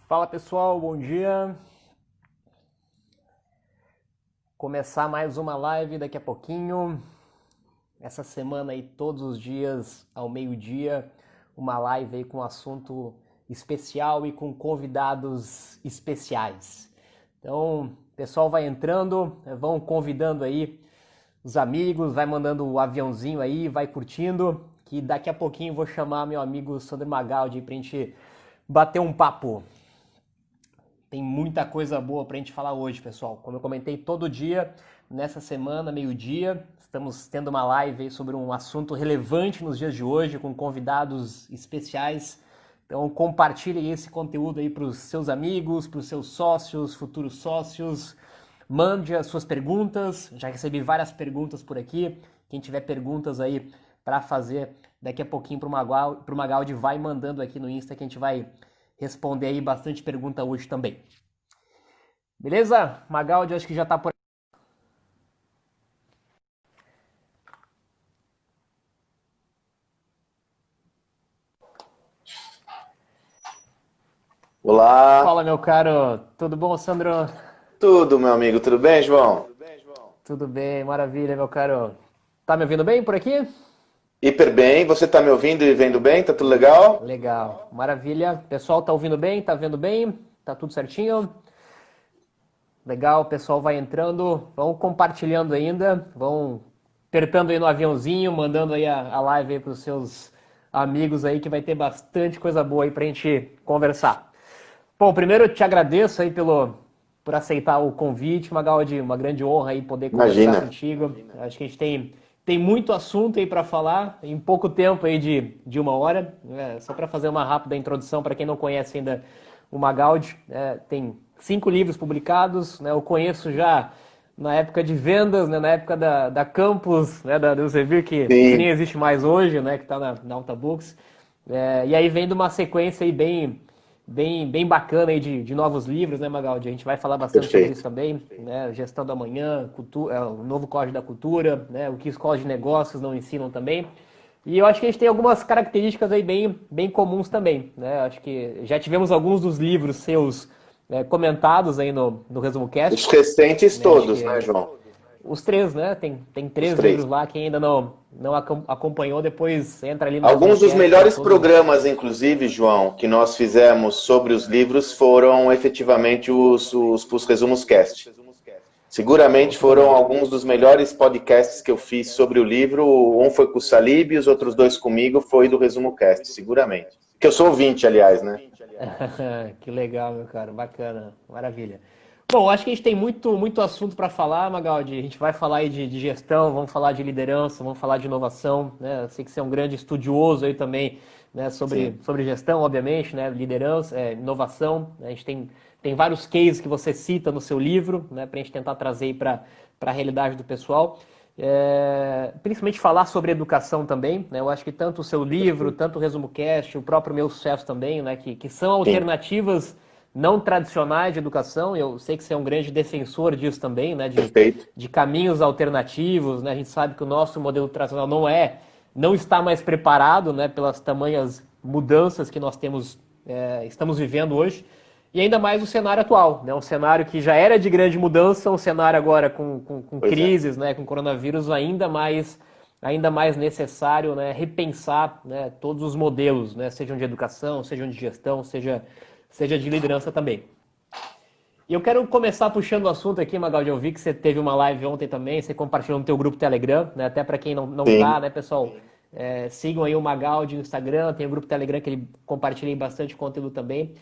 Fala pessoal, bom dia. Começar mais uma live daqui a pouquinho. Essa semana aí, todos os dias ao meio-dia, uma live aí com um assunto especial e com convidados especiais. Então, o pessoal vai entrando, vão convidando aí os amigos, vai mandando o aviãozinho aí, vai curtindo, que daqui a pouquinho eu vou chamar meu amigo Sandro Magaldi pra gente bater um papo. Tem muita coisa boa pra gente falar hoje, pessoal. Como eu comentei, todo dia, nessa semana, meio-dia, estamos tendo uma live aí sobre um assunto relevante nos dias de hoje, com convidados especiais. Então, compartilhem esse conteúdo aí para os seus amigos, para os seus sócios, futuros sócios. Mande as suas perguntas. Já recebi várias perguntas por aqui. Quem tiver perguntas aí para fazer daqui a pouquinho para o Magaldi, vai mandando aqui no Insta que a gente vai responder aí bastante pergunta hoje também. Beleza? Magaldi, acho que já tá por aqui. Olá, Fala, meu caro. Tudo bom, Sandro? tudo, meu amigo, tudo bem, João? Tudo bem, maravilha, meu caro. Tá me ouvindo bem por aqui? Hiper bem, você tá me ouvindo e vendo bem? Tá tudo legal? Legal, maravilha. Pessoal, tá ouvindo bem? Tá vendo bem? Tá tudo certinho? Legal, o pessoal vai entrando, vão compartilhando ainda, vão apertando aí no aviãozinho, mandando aí a live aí pros seus amigos aí, que vai ter bastante coisa boa aí pra gente conversar. Bom, primeiro eu te agradeço aí por aceitar o convite, Magaldi, uma grande honra aí poder conversar Imagina. contigo. Acho que a gente tem muito assunto aí para falar, em pouco tempo aí de uma hora. Só para fazer uma rápida introdução para quem não conhece ainda o Magaldi, tem 5 livros publicados, né? Eu conheço já na época de vendas, né? Na época da Campus, né? Da Elsevier, que nem Sim, existe mais hoje, né? Que está na Alta Books. E aí vem de uma sequência aí bem bacana aí de novos livros, né, Magaldi? A gente vai falar bastante sobre isso perfeito. também, né? Gestão do amanhã, o novo Código da Cultura, né? O que escolas de negócios não ensinam também. E eu acho que a gente tem algumas características aí bem comuns também, né? Acho que já tivemos alguns dos livros seus comentados aí no Resumo Os Cast, recentes né? Acho todos, que né, João? os três, né? Tem Os 3 livros três. lá, quem ainda não acompanhou, depois entra ali no Resumo Alguns dos Cast, tem melhores todos. programas, inclusive, João, que nós fizemos sobre os livros foram efetivamente os Resumos Cast. Pô, Seguramente que foram legal. alguns dos melhores podcasts que eu fiz sobre o livro. Um foi com o Salib e os outros dois comigo foi do Resumo Cast, seguramente. Que eu sou ouvinte, aliás, né? Que legal, meu cara, bacana, maravilha. Bom, acho que a gente tem muito assunto para falar, Magaldi. A gente vai falar aí de gestão, vamos falar de liderança, vamos falar de inovação, né? Eu sei que você é um grande estudioso aí também, né? Sim, Sobre gestão, obviamente, né? Liderança, inovação. Né? A gente tem vários cases que você cita no seu livro, né? Para a gente tentar trazer aí para a realidade do pessoal. Principalmente falar sobre educação também, né? Eu acho que tanto o seu livro, perfeito. tanto o Resumo Cast, o próprio Meu Sucesso também, né? Que são Sim, alternativas não tradicionais de educação. Eu sei que você é um grande defensor disso também, né? perfeito. De caminhos alternativos, né? A gente sabe que o nosso modelo tradicional não está mais preparado, né? Pelas tamanhas mudanças que nós estamos vivendo hoje. E ainda mais o cenário atual, né? Um cenário que já era de grande mudança, um cenário agora com Pois é. crises, né? Com coronavírus ainda mais necessário, né? Repensar, né? Todos os modelos, né? Sejam de educação, sejam de gestão, seja de liderança também. E eu quero começar puxando o assunto aqui, Magaldi. Eu vi que você teve uma live ontem também, você compartilhou no teu grupo Telegram, né? Até para quem não tá, Sim. né, pessoal? Sigam aí o Magaldi no Instagram, tem o grupo Telegram que ele compartilha bastante conteúdo também.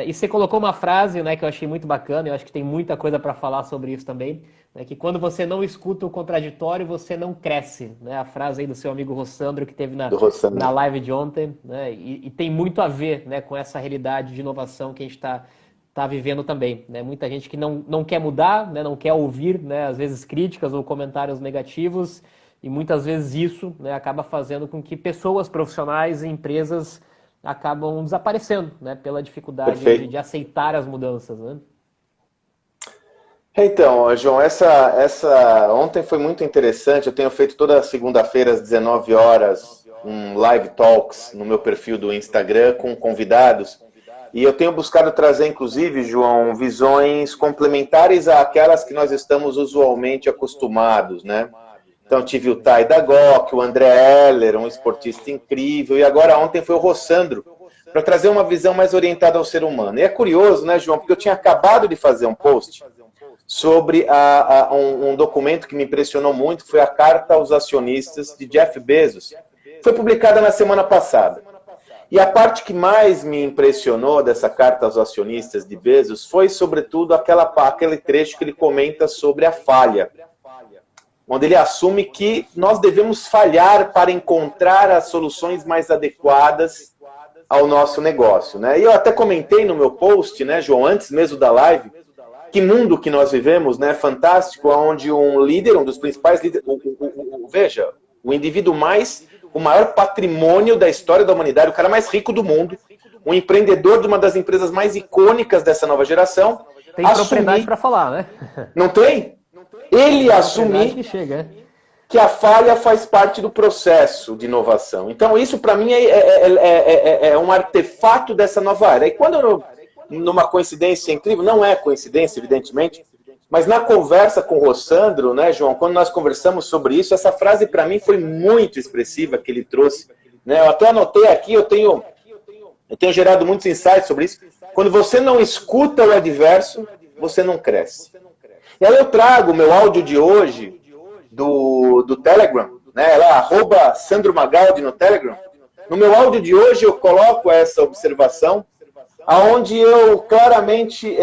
E você colocou uma frase, né, que eu achei muito bacana, eu acho que tem muita coisa para falar sobre isso também, né, que quando você não escuta o contraditório, você não cresce, né? A frase aí do seu amigo Rossandro que teve Do na Rossandro. live de ontem, né? E tem muito a ver, né, com essa realidade de inovação que a gente está vivendo também, né? Muita gente que não quer mudar, né? Não quer ouvir, né? Às vezes críticas ou comentários negativos, e muitas vezes isso, né, acaba fazendo com que pessoas profissionais e empresas acabam desaparecendo, né? Pela dificuldade aí Perfeito. de aceitar as mudanças, né? Então, João, essa ontem foi muito interessante. Eu tenho feito toda segunda-feira às 19 horas um live talks no meu perfil do Instagram com convidados. E eu tenho buscado trazer, inclusive, João, visões complementares àquelas que nós estamos usualmente acostumados, né? Então tive o Tai Dagok, o André Heller, um esportista incrível, e agora ontem foi o Rossandro, para trazer uma visão mais orientada ao ser humano. E é curioso, né, João, porque eu tinha acabado de fazer um post sobre um documento que me impressionou muito, foi a Carta aos Acionistas de Jeff Bezos. Foi publicada na semana passada. E a parte que mais me impressionou dessa Carta aos Acionistas de Bezos foi, sobretudo, aquele trecho que ele comenta sobre a falha, onde ele assume que nós devemos falhar para encontrar as soluções mais adequadas ao nosso negócio, né? E eu até comentei no meu post, né, João, antes mesmo da live, que mundo que nós vivemos, né, fantástico, onde um líder, um dos principais líderes, veja, o indivíduo o maior patrimônio da história da humanidade, o cara mais rico do mundo, um empreendedor de uma das empresas mais icônicas dessa nova geração. Tem propriedade para falar, né? Não tem? Ele assumir que a falha faz parte do processo de inovação. Então, isso para mim é um artefato dessa nova era. E quando numa coincidência incrível, não é coincidência, evidentemente, mas na conversa com o Rossandro, né, João, quando nós conversamos sobre isso, essa frase para mim foi muito expressiva que ele trouxe. Né? Eu até anotei aqui, eu tenho gerado muitos insights sobre isso. Quando você não escuta o adverso, você não cresce. E aí eu trago o meu áudio de hoje do Telegram, né? Ela é @Sandro Magaldi no Telegram. No meu áudio de hoje eu coloco essa observação, aonde eu claramente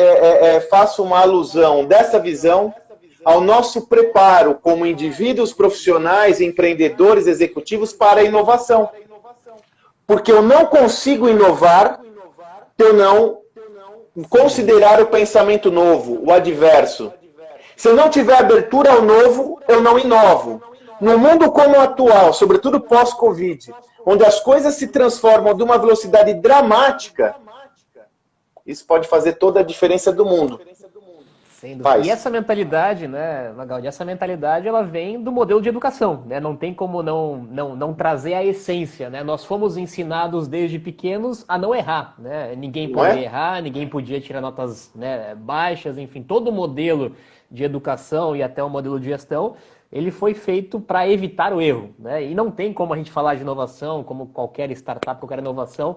faço uma alusão dessa visão ao nosso preparo como indivíduos profissionais, empreendedores, executivos para a inovação. Porque eu não consigo inovar se eu não considerar o pensamento novo, o adverso. Se eu não tiver abertura ao novo, eu não inovo. No mundo como o atual, sobretudo pós-Covid, onde as coisas se transformam de uma velocidade dramática, isso pode fazer toda a diferença do mundo. E essa mentalidade, né, Magaldi, essa mentalidade ela vem do modelo de educação, né? Não tem como não trazer a essência, né? Nós fomos ensinados desde pequenos a não errar, né? Ninguém podia errar, ninguém podia tirar notas, né, baixas, enfim, todo o modelo de educação e até o modelo de gestão, ele foi feito para evitar o erro, né? E não tem como a gente falar de inovação, como qualquer startup, qualquer inovação,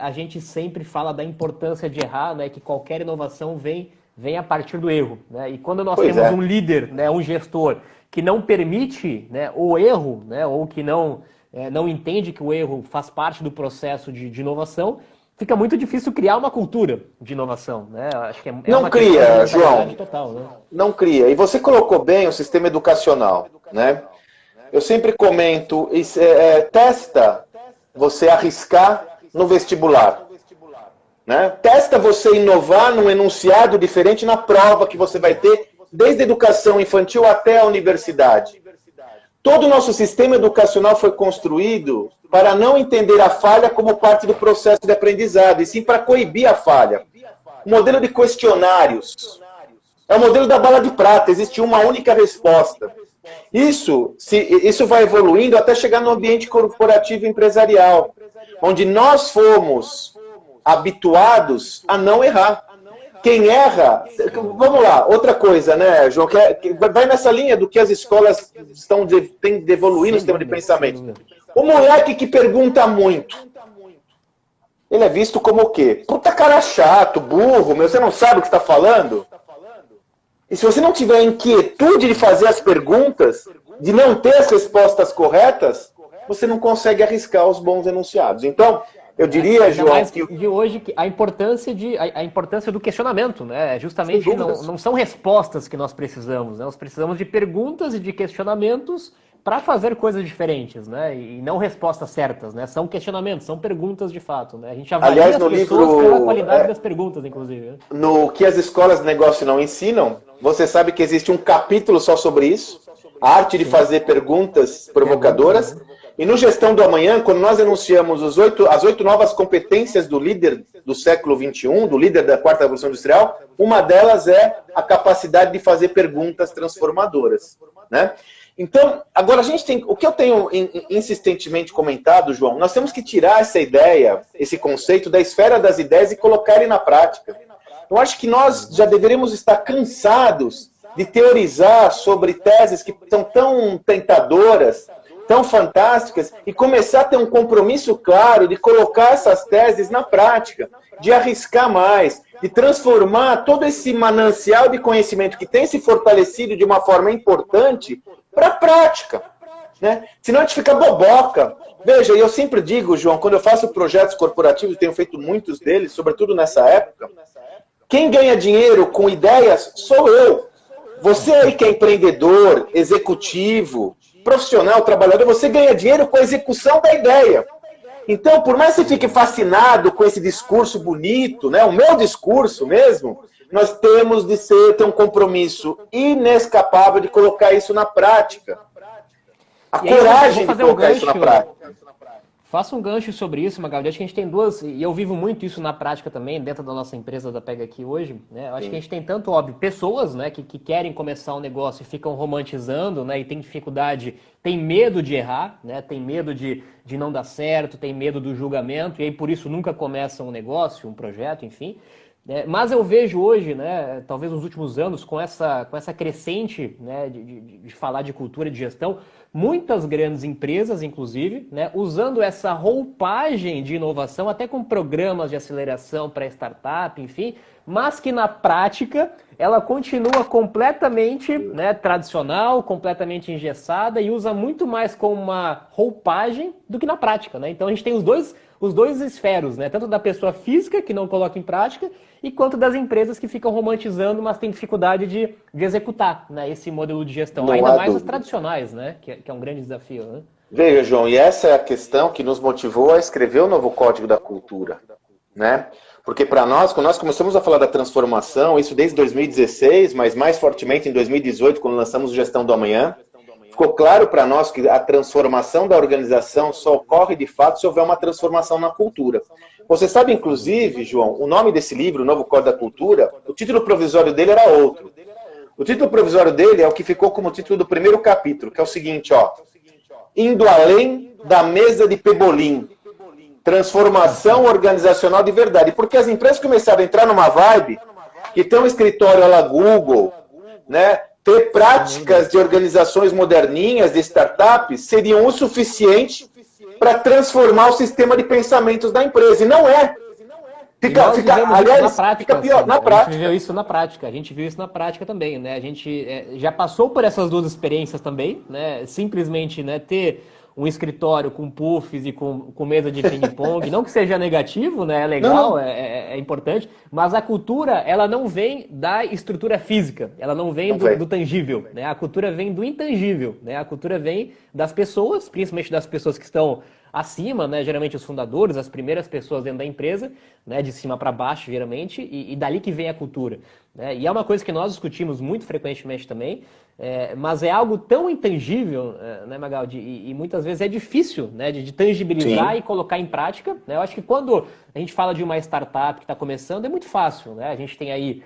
a gente sempre fala da importância de errar, né? Que qualquer inovação vem a partir do erro, né? E quando nós temos um líder, né, um gestor, que não permite, né, o erro, né, ou que não entende que o erro faz parte do processo de inovação, fica muito difícil criar uma cultura de inovação, né? Acho que não cria, João. Total, né? Não cria. E você colocou bem o sistema educacional, né? Eu sempre comento, testa você arriscar no vestibular. Né? Testa você inovar num enunciado diferente na prova que você vai ter, desde a educação infantil até a universidade. Todo o nosso sistema educacional foi construído para não entender a falha como parte do processo de aprendizado, e sim para coibir a falha. O modelo de questionários é o modelo da bala de prata, existe uma única resposta. Isso vai evoluindo até chegar no ambiente corporativo e empresarial, onde nós fomos habituados a não errar. Quem erra... Vamos lá, outra coisa, né, João? Vai nessa linha do que as escolas têm de evoluir no sistema de pensamento. O moleque que pergunta muito, ele é visto como o quê? Puta cara chato, burro, você não sabe o que está falando? E se você não tiver a inquietude de fazer as perguntas, de não ter as respostas corretas, você não consegue arriscar os bons enunciados. Então... Eu diria, João, que de hoje a importância do questionamento, né? Justamente não são respostas que nós precisamos, né? Nós precisamos de perguntas e de questionamentos para fazer coisas diferentes, né? E não respostas certas, né? São questionamentos, são perguntas de fato, né? A gente avalia as pessoas pela qualidade das perguntas, inclusive. Né? No que as escolas de negócio não ensinam, você sabe que existe um capítulo só sobre isso, a arte de fazer perguntas provocadoras. E no Gestão do Amanhã, quando nós anunciamos as 8 novas competências do líder do século XXI, do líder da quarta revolução industrial, uma delas é a capacidade de fazer perguntas transformadoras, né? Então, agora a gente tem... O que eu tenho insistentemente comentado, João, nós temos que tirar essa ideia, esse conceito da esfera das ideias e colocar ele na prática. Eu acho que nós já deveríamos estar cansados de teorizar sobre teses que são tão tentadoras, tão fantásticas, e começar a ter um compromisso claro de colocar essas teses na prática, de arriscar mais, de transformar todo esse manancial de conhecimento que tem se fortalecido de uma forma importante para a prática. Né? Senão a gente fica boboca. Veja, eu sempre digo, João, quando eu faço projetos corporativos, tenho feito muitos deles, sobretudo nessa época, quem ganha dinheiro com ideias sou eu. Você aí que é empreendedor, executivo, profissional, trabalhador, você ganha dinheiro com a execução da ideia. Então, por mais que você fique fascinado com esse discurso bonito, né, o meu discurso mesmo, nós temos de ter um compromisso inescapável de colocar isso na prática. A coragem de colocar isso na prática. Faça um gancho sobre isso, Magalhães. Acho que a gente tem duas, e eu vivo muito isso na prática também, dentro da nossa empresa da Pega Aqui hoje. Né? Eu acho que a gente tem tanto, óbvio, pessoas, né, que querem começar um negócio e ficam romantizando, né, e tem dificuldade, tem medo de errar, né, tem medo de não dar certo, tem medo do julgamento, e aí por isso nunca começam um negócio, um projeto, enfim. Mas eu vejo hoje, né, talvez nos últimos anos, com essa crescente, né, de falar de cultura de gestão, muitas grandes empresas, inclusive, né, usando essa roupagem de inovação, até com programas de aceleração para startup, enfim, mas que na prática ela continua completamente, né, tradicional, completamente engessada e usa muito mais como uma roupagem do que na prática. Né? Então a gente tem os dois esferos, né? Tanto da pessoa física, que não coloca em prática, e quanto das empresas que ficam romantizando, mas têm dificuldade de executar, né, esse modelo de gestão. Ainda mais as tradicionais, né? Que é um grande desafio. Né? Veja, João, e essa é a questão que nos motivou a escrever o novo Código da Cultura. Né? Porque para nós, quando nós começamos a falar da transformação, isso desde 2016, mas mais fortemente em 2018, quando lançamos o Gestão do Amanhã, ficou claro para nós que a transformação da organização só ocorre de fato se houver uma transformação na cultura. Você sabe, inclusive, João, o nome desse livro, o Novo Código da Cultura, o título provisório dele era outro. O título provisório dele é o que ficou como título do primeiro capítulo, que é o seguinte, ó. Indo além da mesa de Pebolim. Transformação organizacional de verdade. Porque as empresas começaram a entrar numa vibe que tem um escritório à la Google, né? Ter práticas de organizações moderninhas, de startups, seriam o suficiente para transformar o sistema de pensamentos da empresa. E não é. Aliás, fica pior na prática. A gente viveu isso na prática. A gente viu isso na prática também, né? A gente já passou por essas duas experiências também, né? Simplesmente, né, ter um escritório com puffs e com mesa de ping-pong, não que seja negativo, né? É legal, é importante, mas a cultura, ela não vem da estrutura física, ela não vem do tangível, né? A cultura vem do intangível, né? A cultura vem das pessoas, principalmente das pessoas que estão acima, né? Geralmente os fundadores, as primeiras pessoas dentro da empresa, né? De cima para baixo, geralmente, e dali que vem a cultura. Né? E é uma coisa que nós discutimos muito frequentemente também, mas é algo tão intangível, né, Magaldi, e muitas vezes é difícil, né, de tangibilizar. Sim. E colocar em prática. Né? Eu acho que quando a gente fala de uma startup que está começando, é muito fácil. Né? A gente tem aí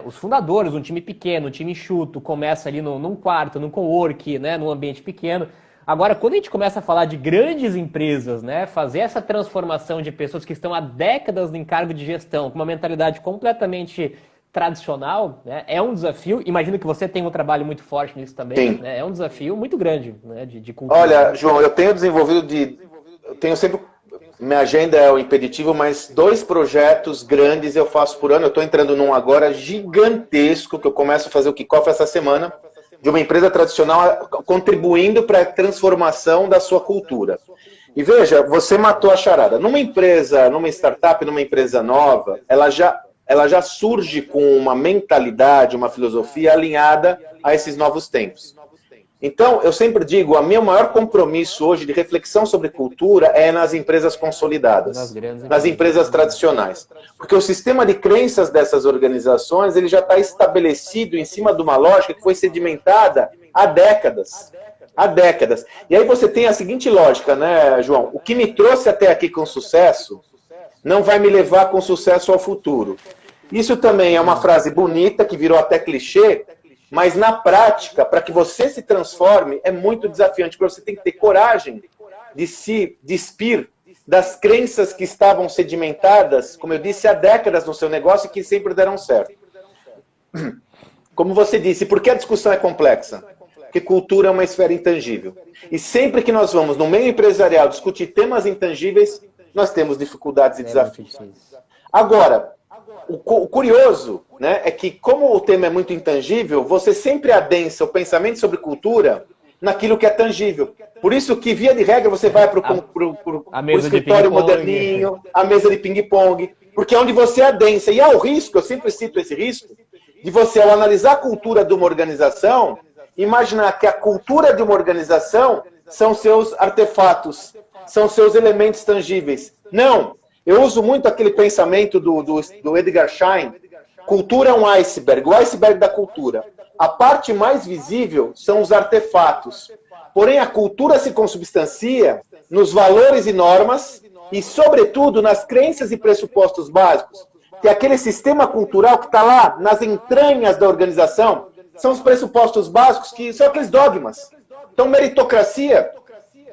os fundadores, um time pequeno, um time enxuto, começa ali num quarto, num cowork, né, num ambiente pequeno. Agora, quando a gente começa a falar de grandes empresas, né, fazer essa transformação de pessoas que estão há décadas no encargo de gestão, com uma mentalidade completamente tradicional, né, é um desafio. Imagino que você tem um trabalho muito forte nisso também. Né, é um desafio muito grande, né, de cultura. Olha, João, eu tenho desenvolvido eu tenho sempre... Minha agenda é o impeditivo, mas 2 projetos grandes eu faço por ano. Eu estou entrando num agora gigantesco, que eu começo a fazer o kickoff essa semana, de uma empresa tradicional contribuindo para a transformação da sua cultura. E veja, você matou a charada. Numa empresa, numa startup, numa empresa nova, ela já surge com uma mentalidade, uma filosofia alinhada a esses novos tempos. Então, eu sempre digo, o meu maior compromisso hoje de reflexão sobre cultura é nas empresas consolidadas, nas empresas tradicionais. Porque o sistema de crenças dessas organizações, ele já está estabelecido em cima de uma lógica que foi sedimentada há décadas. Há décadas. E aí você tem a seguinte lógica, né, João? O que me trouxe até aqui com sucesso não vai me levar com sucesso ao futuro. Isso também é uma frase bonita, que virou até clichê, Mas na prática, para que você se transforme, é muito desafiante, porque você tem que ter coragem de se despir das crenças que estavam sedimentadas, como eu disse, há décadas no seu negócio e que sempre deram certo. Como você disse, por que a discussão é complexa? Porque cultura é uma esfera intangível. E sempre que nós vamos no meio empresarial discutir temas intangíveis, nós temos dificuldades e desafios. Agora, o curioso, né, é que como o tema é muito intangível, você sempre adensa o pensamento sobre cultura naquilo que é tangível. Por isso que, via de regra, você vai para o escritório moderninho, a mesa de ping-pong, porque é onde você adensa. E há o risco, eu sempre cito esse risco, de você, ao analisar a cultura de uma organização, imaginar que a cultura de uma organização são seus artefatos, são seus elementos tangíveis. Não! Eu uso muito aquele pensamento do Edgar Schein. Cultura é um iceberg, o iceberg da cultura. A parte mais visível são os artefatos. Porém, a cultura se consubstancia nos valores e normas e, sobretudo, nas crenças e pressupostos básicos. Que aquele sistema cultural que está lá nas entranhas da organização são os pressupostos básicos, que são aqueles dogmas. Então, meritocracia,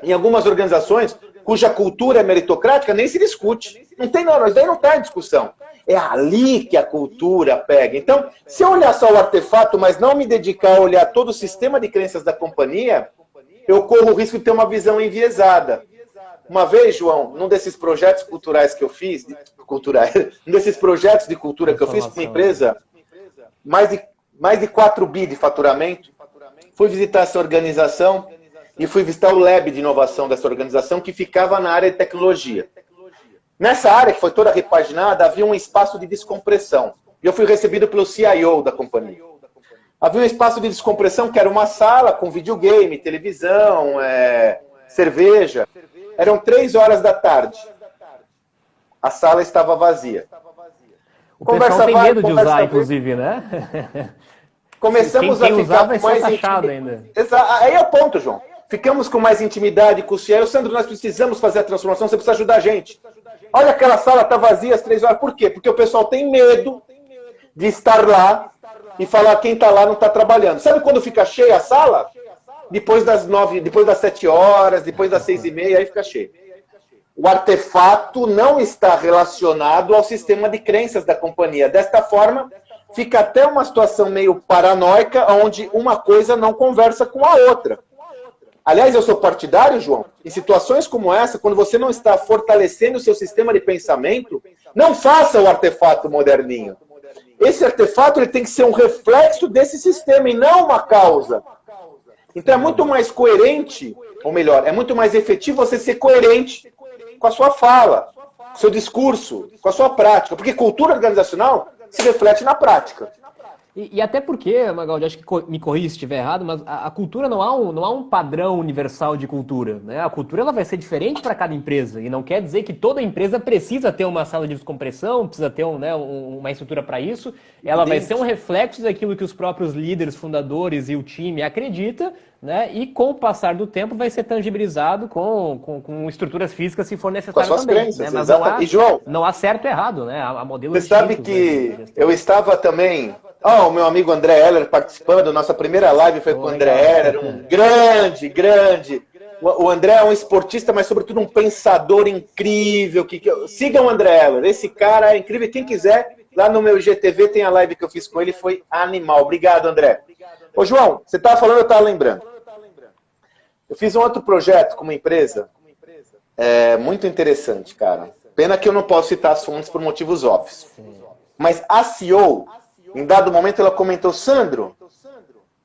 em algumas organizações cuja cultura é meritocrática, nem se discute. Não tem, não, isso daí não está em discussão. É ali que a cultura pega. Então, se eu olhar só o artefato, mas não me dedicar a olhar todo o sistema de crenças da companhia, eu corro o risco de ter uma visão enviesada. Uma vez, João, num desses projetos culturais que eu fiz, desses projetos de cultura que eu fiz com uma empresa, mais de 4 bi de faturamento, fui visitar essa organização e fui visitar o lab de inovação dessa organização que ficava na área de tecnologia. Nessa área, que foi toda repaginada, havia um espaço de descompressão. E eu fui recebido pelo CIO da companhia. Havia um espaço de descompressão que era uma sala com videogame, televisão, cerveja. Eram 3 horas da tarde. A sala estava vazia. O pessoal tem medo de usar, inclusive, né? Começamos a ficar com mais intimidade. Aí é o ponto, João. Ficamos com mais intimidade com o CIO. Sandro, nós precisamos fazer a transformação, você precisa ajudar a gente. Olha, aquela sala está vazia às 3 horas. Por quê? Porque o pessoal tem medo de estar lá e falar quem está lá não está trabalhando. Sabe quando fica cheia a sala? Depois das 9, depois das 7 horas, depois das 6h30, aí fica cheio. O artefato não está relacionado ao sistema de crenças da companhia. Desta forma, fica até uma situação meio paranoica, onde uma coisa não conversa com a outra. Aliás, eu sou partidário, João, em situações como essa, quando você não está fortalecendo o seu sistema de pensamento, não faça o artefato moderninho. Esse artefato ele tem que ser um reflexo desse sistema e não uma causa. Então é muito mais coerente, ou melhor, é muito mais efetivo você ser coerente com a sua fala, com o seu discurso, com a sua prática. Porque cultura organizacional se reflete na prática. E até porque, Magaldi, acho que me corrija se estiver errado, mas a cultura não há um padrão universal de cultura, né? A cultura ela vai ser diferente para cada empresa, e não quer dizer que toda empresa precisa ter uma sala de descompressão, precisa ter uma estrutura para isso. Ela vai ser um reflexo daquilo que os próprios líderes, fundadores e o time acreditam, né? E com o passar do tempo vai ser tangibilizado com estruturas físicas se for necessário com as também. Crenças, né? Mas e João, não há certo e errado, né? Há modelos você sabe que eu estava também... o meu amigo André Heller participando, nossa primeira live foi com o André Heller, um grande. O André é um esportista, mas sobretudo um pensador incrível. Sigam o André Heller, esse cara é incrível. Quem quiser, lá no meu IGTV tem a live que eu fiz com ele, foi animal. Obrigado, André. Ô, João, você estava falando, eu estava lembrando. Eu fiz um outro projeto com uma empresa, muito interessante, cara. Pena que eu não posso citar as fontes por motivos óbvios. Mas a CEO... Em dado momento ela comentou, Sandro,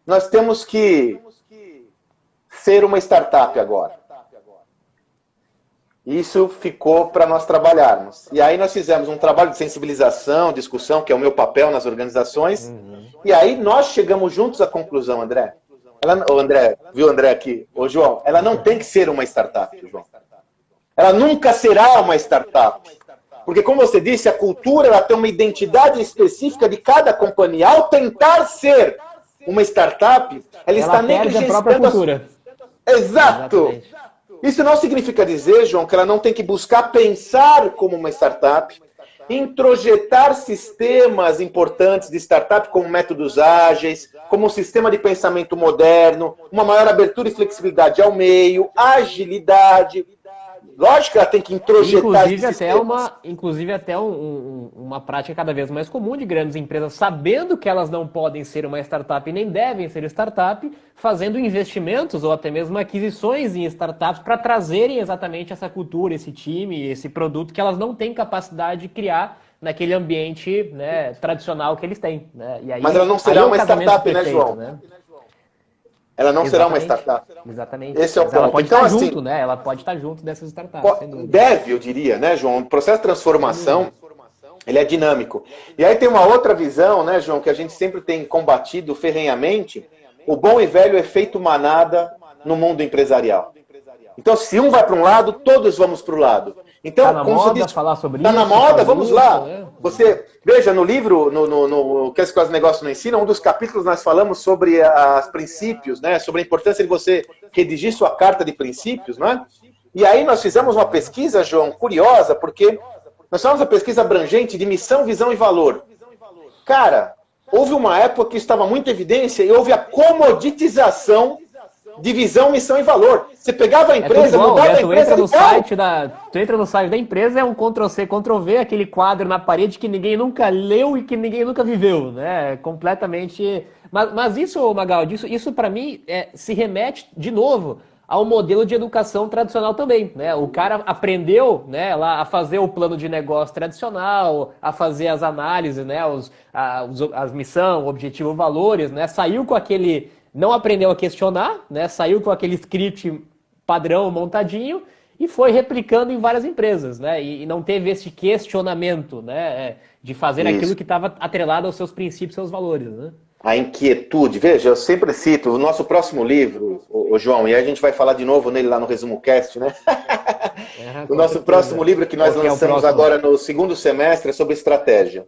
nós temos que ser uma startup agora. Isso ficou para nós trabalharmos. E aí nós fizemos um trabalho de sensibilização, discussão, que é o meu papel nas organizações. E aí nós chegamos juntos à conclusão, André. Viu André aqui? Ô João, ela não tem que ser uma startup, João. Ela nunca será uma startup. Porque, como você disse, a cultura ela tem uma identidade específica de cada companhia. Ao tentar ser uma startup, ela está negligenciando a própria cultura. Exato! Exatamente. Isso não significa dizer, João, que ela não tem que buscar pensar como uma startup. introjetar sistemas importantes de startup, como métodos ágeis, como um sistema de pensamento moderno, uma maior abertura e flexibilidade ao meio, agilidade. Lógico que ela tem que introjetar inclusive até uma prática cada vez mais comum de grandes empresas, sabendo que elas não podem ser uma startup e nem devem ser startup, fazendo investimentos ou até mesmo aquisições em startups para trazerem exatamente essa cultura, esse time, esse produto que elas não têm capacidade de criar naquele ambiente, né, tradicional que eles têm. Né? E aí, mas ela não será uma startup, perfeito, né, João? Né? Ela não será uma startup. Exatamente. Esse é o ponto. Ela pode estar junto, né? Ela pode estar junto dessas startups. Deve, eu diria, né, João? O processo de transformação, ele é dinâmico. E aí tem uma outra visão, né, João, que a gente sempre tem combatido ferrenhamente, o bom e velho efeito manada no mundo empresarial. Então, se um vai para um lado, todos vamos para o lado. Então, tá na moda falar sobre isso? Tá na moda, vamos lá. Né? Você veja no livro, no que os negócios não ensinam, um dos capítulos nós falamos sobre os princípios, né? Sobre a importância de você redigir sua carta de princípios, né? E aí nós fizemos uma pesquisa, João, curiosa, porque nós fizemos uma pesquisa abrangente de missão, visão e valor. Cara, houve uma época que estava muito em evidência e houve a comoditização de visão, missão e valor. Você pegava a empresa, mudava a empresa... Tu entra no site da empresa, é um Ctrl-C, Ctrl-V, aquele quadro na parede que ninguém nunca leu e que ninguém nunca viveu, né? Completamente... Mas isso, Magaldi, isso para mim se remete, de novo, ao modelo de educação tradicional também, né? O cara aprendeu, né, lá a fazer o plano de negócio tradicional, a fazer as análises, né, as missão, objetivo, valores, né? Saiu com aquele... Não aprendeu a questionar, né? Saiu com aquele script padrão montadinho e foi replicando em várias empresas, né? E não teve esse questionamento, né? De fazer aquilo que estava atrelado aos seus princípios, seus valores, né? A inquietude. Veja, eu sempre cito o nosso próximo livro, o João, e a gente vai falar de novo nele lá no Resumo Cast, né? O nosso próximo livro que nós lançamos agora no segundo semestre é sobre estratégia.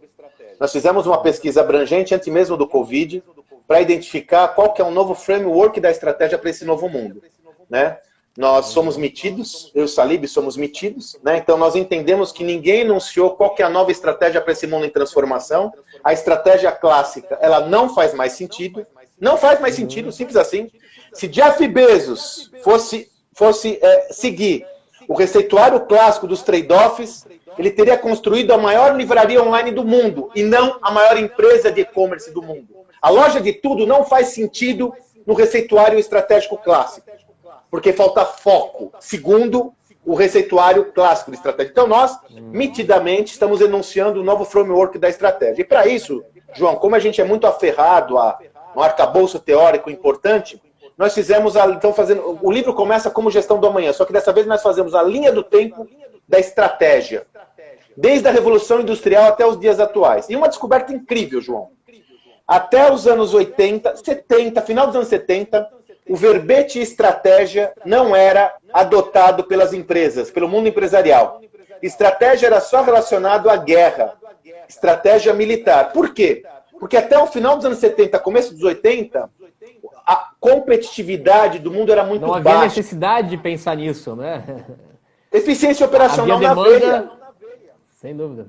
Nós fizemos uma pesquisa abrangente antes mesmo do Covid, para identificar qual que é o novo framework da estratégia para esse novo mundo, né? Nós somos metidos, eu e o Salib somos metidos, né? Então nós entendemos que ninguém anunciou qual que é a nova estratégia para esse mundo em transformação. A estratégia clássica, ela não faz mais sentido, simples assim. Se Jeff Bezos fosse seguir o receituário clássico dos trade-offs, ele teria construído a maior livraria online do mundo e não a maior empresa de e-commerce do mundo. A loja de tudo não faz sentido no receituário estratégico clássico, porque falta foco, segundo o receituário clássico de estratégia. Então nós, nitidamente, estamos enunciando o novo framework da estratégia. E para isso, João, como a gente é muito aferrado a um arcabouço teórico importante, nós fizemos, o livro começa como Gestão do Amanhã, só que dessa vez nós fazemos a linha do tempo da estratégia, desde a Revolução Industrial até os dias atuais. E uma descoberta incrível, João. Até os anos 80, 70, final dos anos 70, o verbete estratégia não era adotado pelas empresas, pelo mundo empresarial. Estratégia era só relacionado à guerra, estratégia militar. Por quê? Porque até o final dos anos 70, começo dos 80, a competitividade do mundo era muito baixa. Não havia necessidade de pensar nisso, né? Eficiência operacional havia demanda, na veia. Sem dúvida.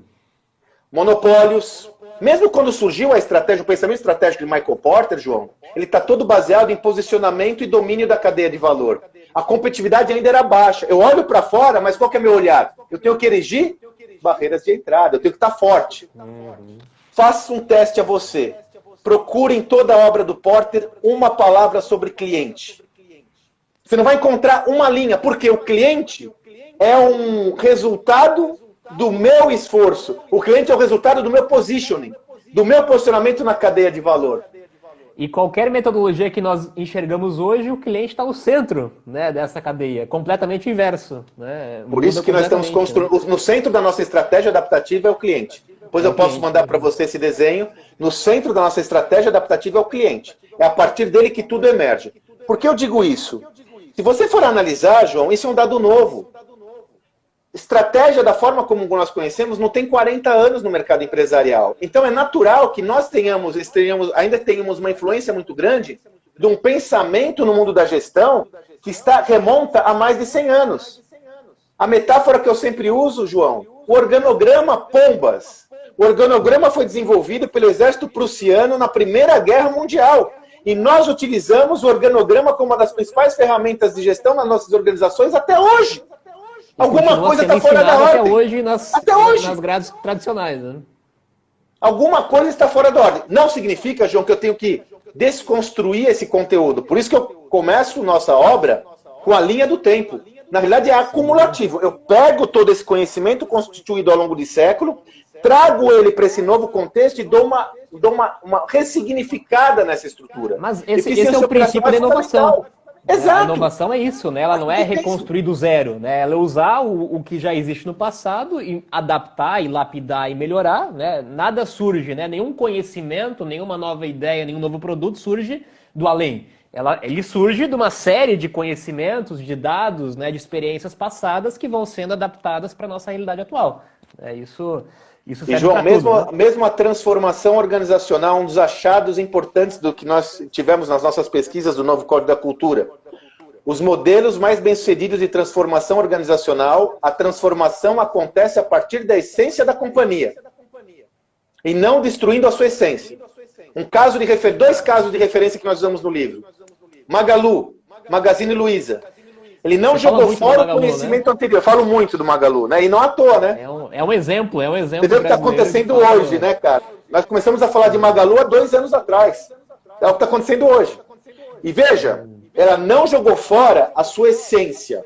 Monopólios. Mesmo quando surgiu a estratégia, o pensamento estratégico de Michael Porter, João, ele está todo baseado em posicionamento e domínio da cadeia de valor. A competitividade ainda era baixa. Eu olho para fora, mas qual que é meu olhar? Eu tenho que erigir barreiras de entrada, eu tenho que estar forte. Faça um teste a você. Procure em toda a obra do Porter uma palavra sobre cliente. Você não vai encontrar uma linha, porque o cliente é um resultado do meu esforço. O cliente é o resultado do meu positioning, do meu posicionamento na cadeia de valor. E qualquer metodologia que nós enxergamos hoje, o cliente está no centro, né, dessa cadeia, completamente inverso. Né? Por isso que nós estamos construindo... No centro da nossa estratégia adaptativa é o cliente. Depois eu posso mandar para você esse desenho. No centro da nossa estratégia adaptativa é o cliente. É a partir dele que tudo emerge. Por que eu digo isso? Se você for analisar, João, isso é um dado novo. Estratégia, da forma como nós conhecemos, não tem 40 anos no mercado empresarial. Então é natural que nós ainda tenhamos uma influência muito grande de um pensamento no mundo da gestão que remonta a mais de 100 anos. A metáfora que eu sempre uso, João, o organograma Pombas. O organograma foi desenvolvido pelo exército prussiano na Primeira Guerra Mundial. E nós utilizamos o organograma como uma das principais ferramentas de gestão nas nossas organizações até hoje. Alguma coisa está fora da ordem. Até hoje nas grades tradicionais. Né? Alguma coisa está fora da ordem. Não significa, João, que eu tenho que desconstruir esse conteúdo. Por isso que eu começo nossa obra com a linha do tempo. Na verdade, é acumulativo. Eu pego todo esse conhecimento constituído ao longo de século, trago ele para esse novo contexto e dou uma ressignificada nessa estrutura. Mas esse é o princípio da inovação. Exato. A inovação é isso, né? Ela não é reconstruir do zero, né? Ela é usar o que já existe no passado e adaptar e lapidar e melhorar, né? Nada surge, né? Nenhum conhecimento, nenhuma nova ideia, nenhum novo produto surge do além. Ele surge de uma série de conhecimentos, de dados, né? De experiências passadas que vão sendo adaptadas para a nossa realidade atual. Isso serve. E, João, tudo, né? mesmo a transformação organizacional, um dos achados importantes do que nós tivemos nas nossas pesquisas do novo Código da Cultura. Os modelos mais bem-sucedidos de transformação organizacional, a transformação acontece a partir da essência da companhia. E não destruindo a sua essência. Dois casos de referência que nós usamos no livro. Magalu, Magazine Luiza. Ele não jogou fora o conhecimento anterior. Eu falo muito do Magalu, né? E não à toa, né? É um exemplo. Você vê o que está acontecendo hoje, né, cara? Nós começamos a falar de Magalu há 2 anos atrás. É o que está acontecendo hoje. E veja, ela não jogou fora a sua essência.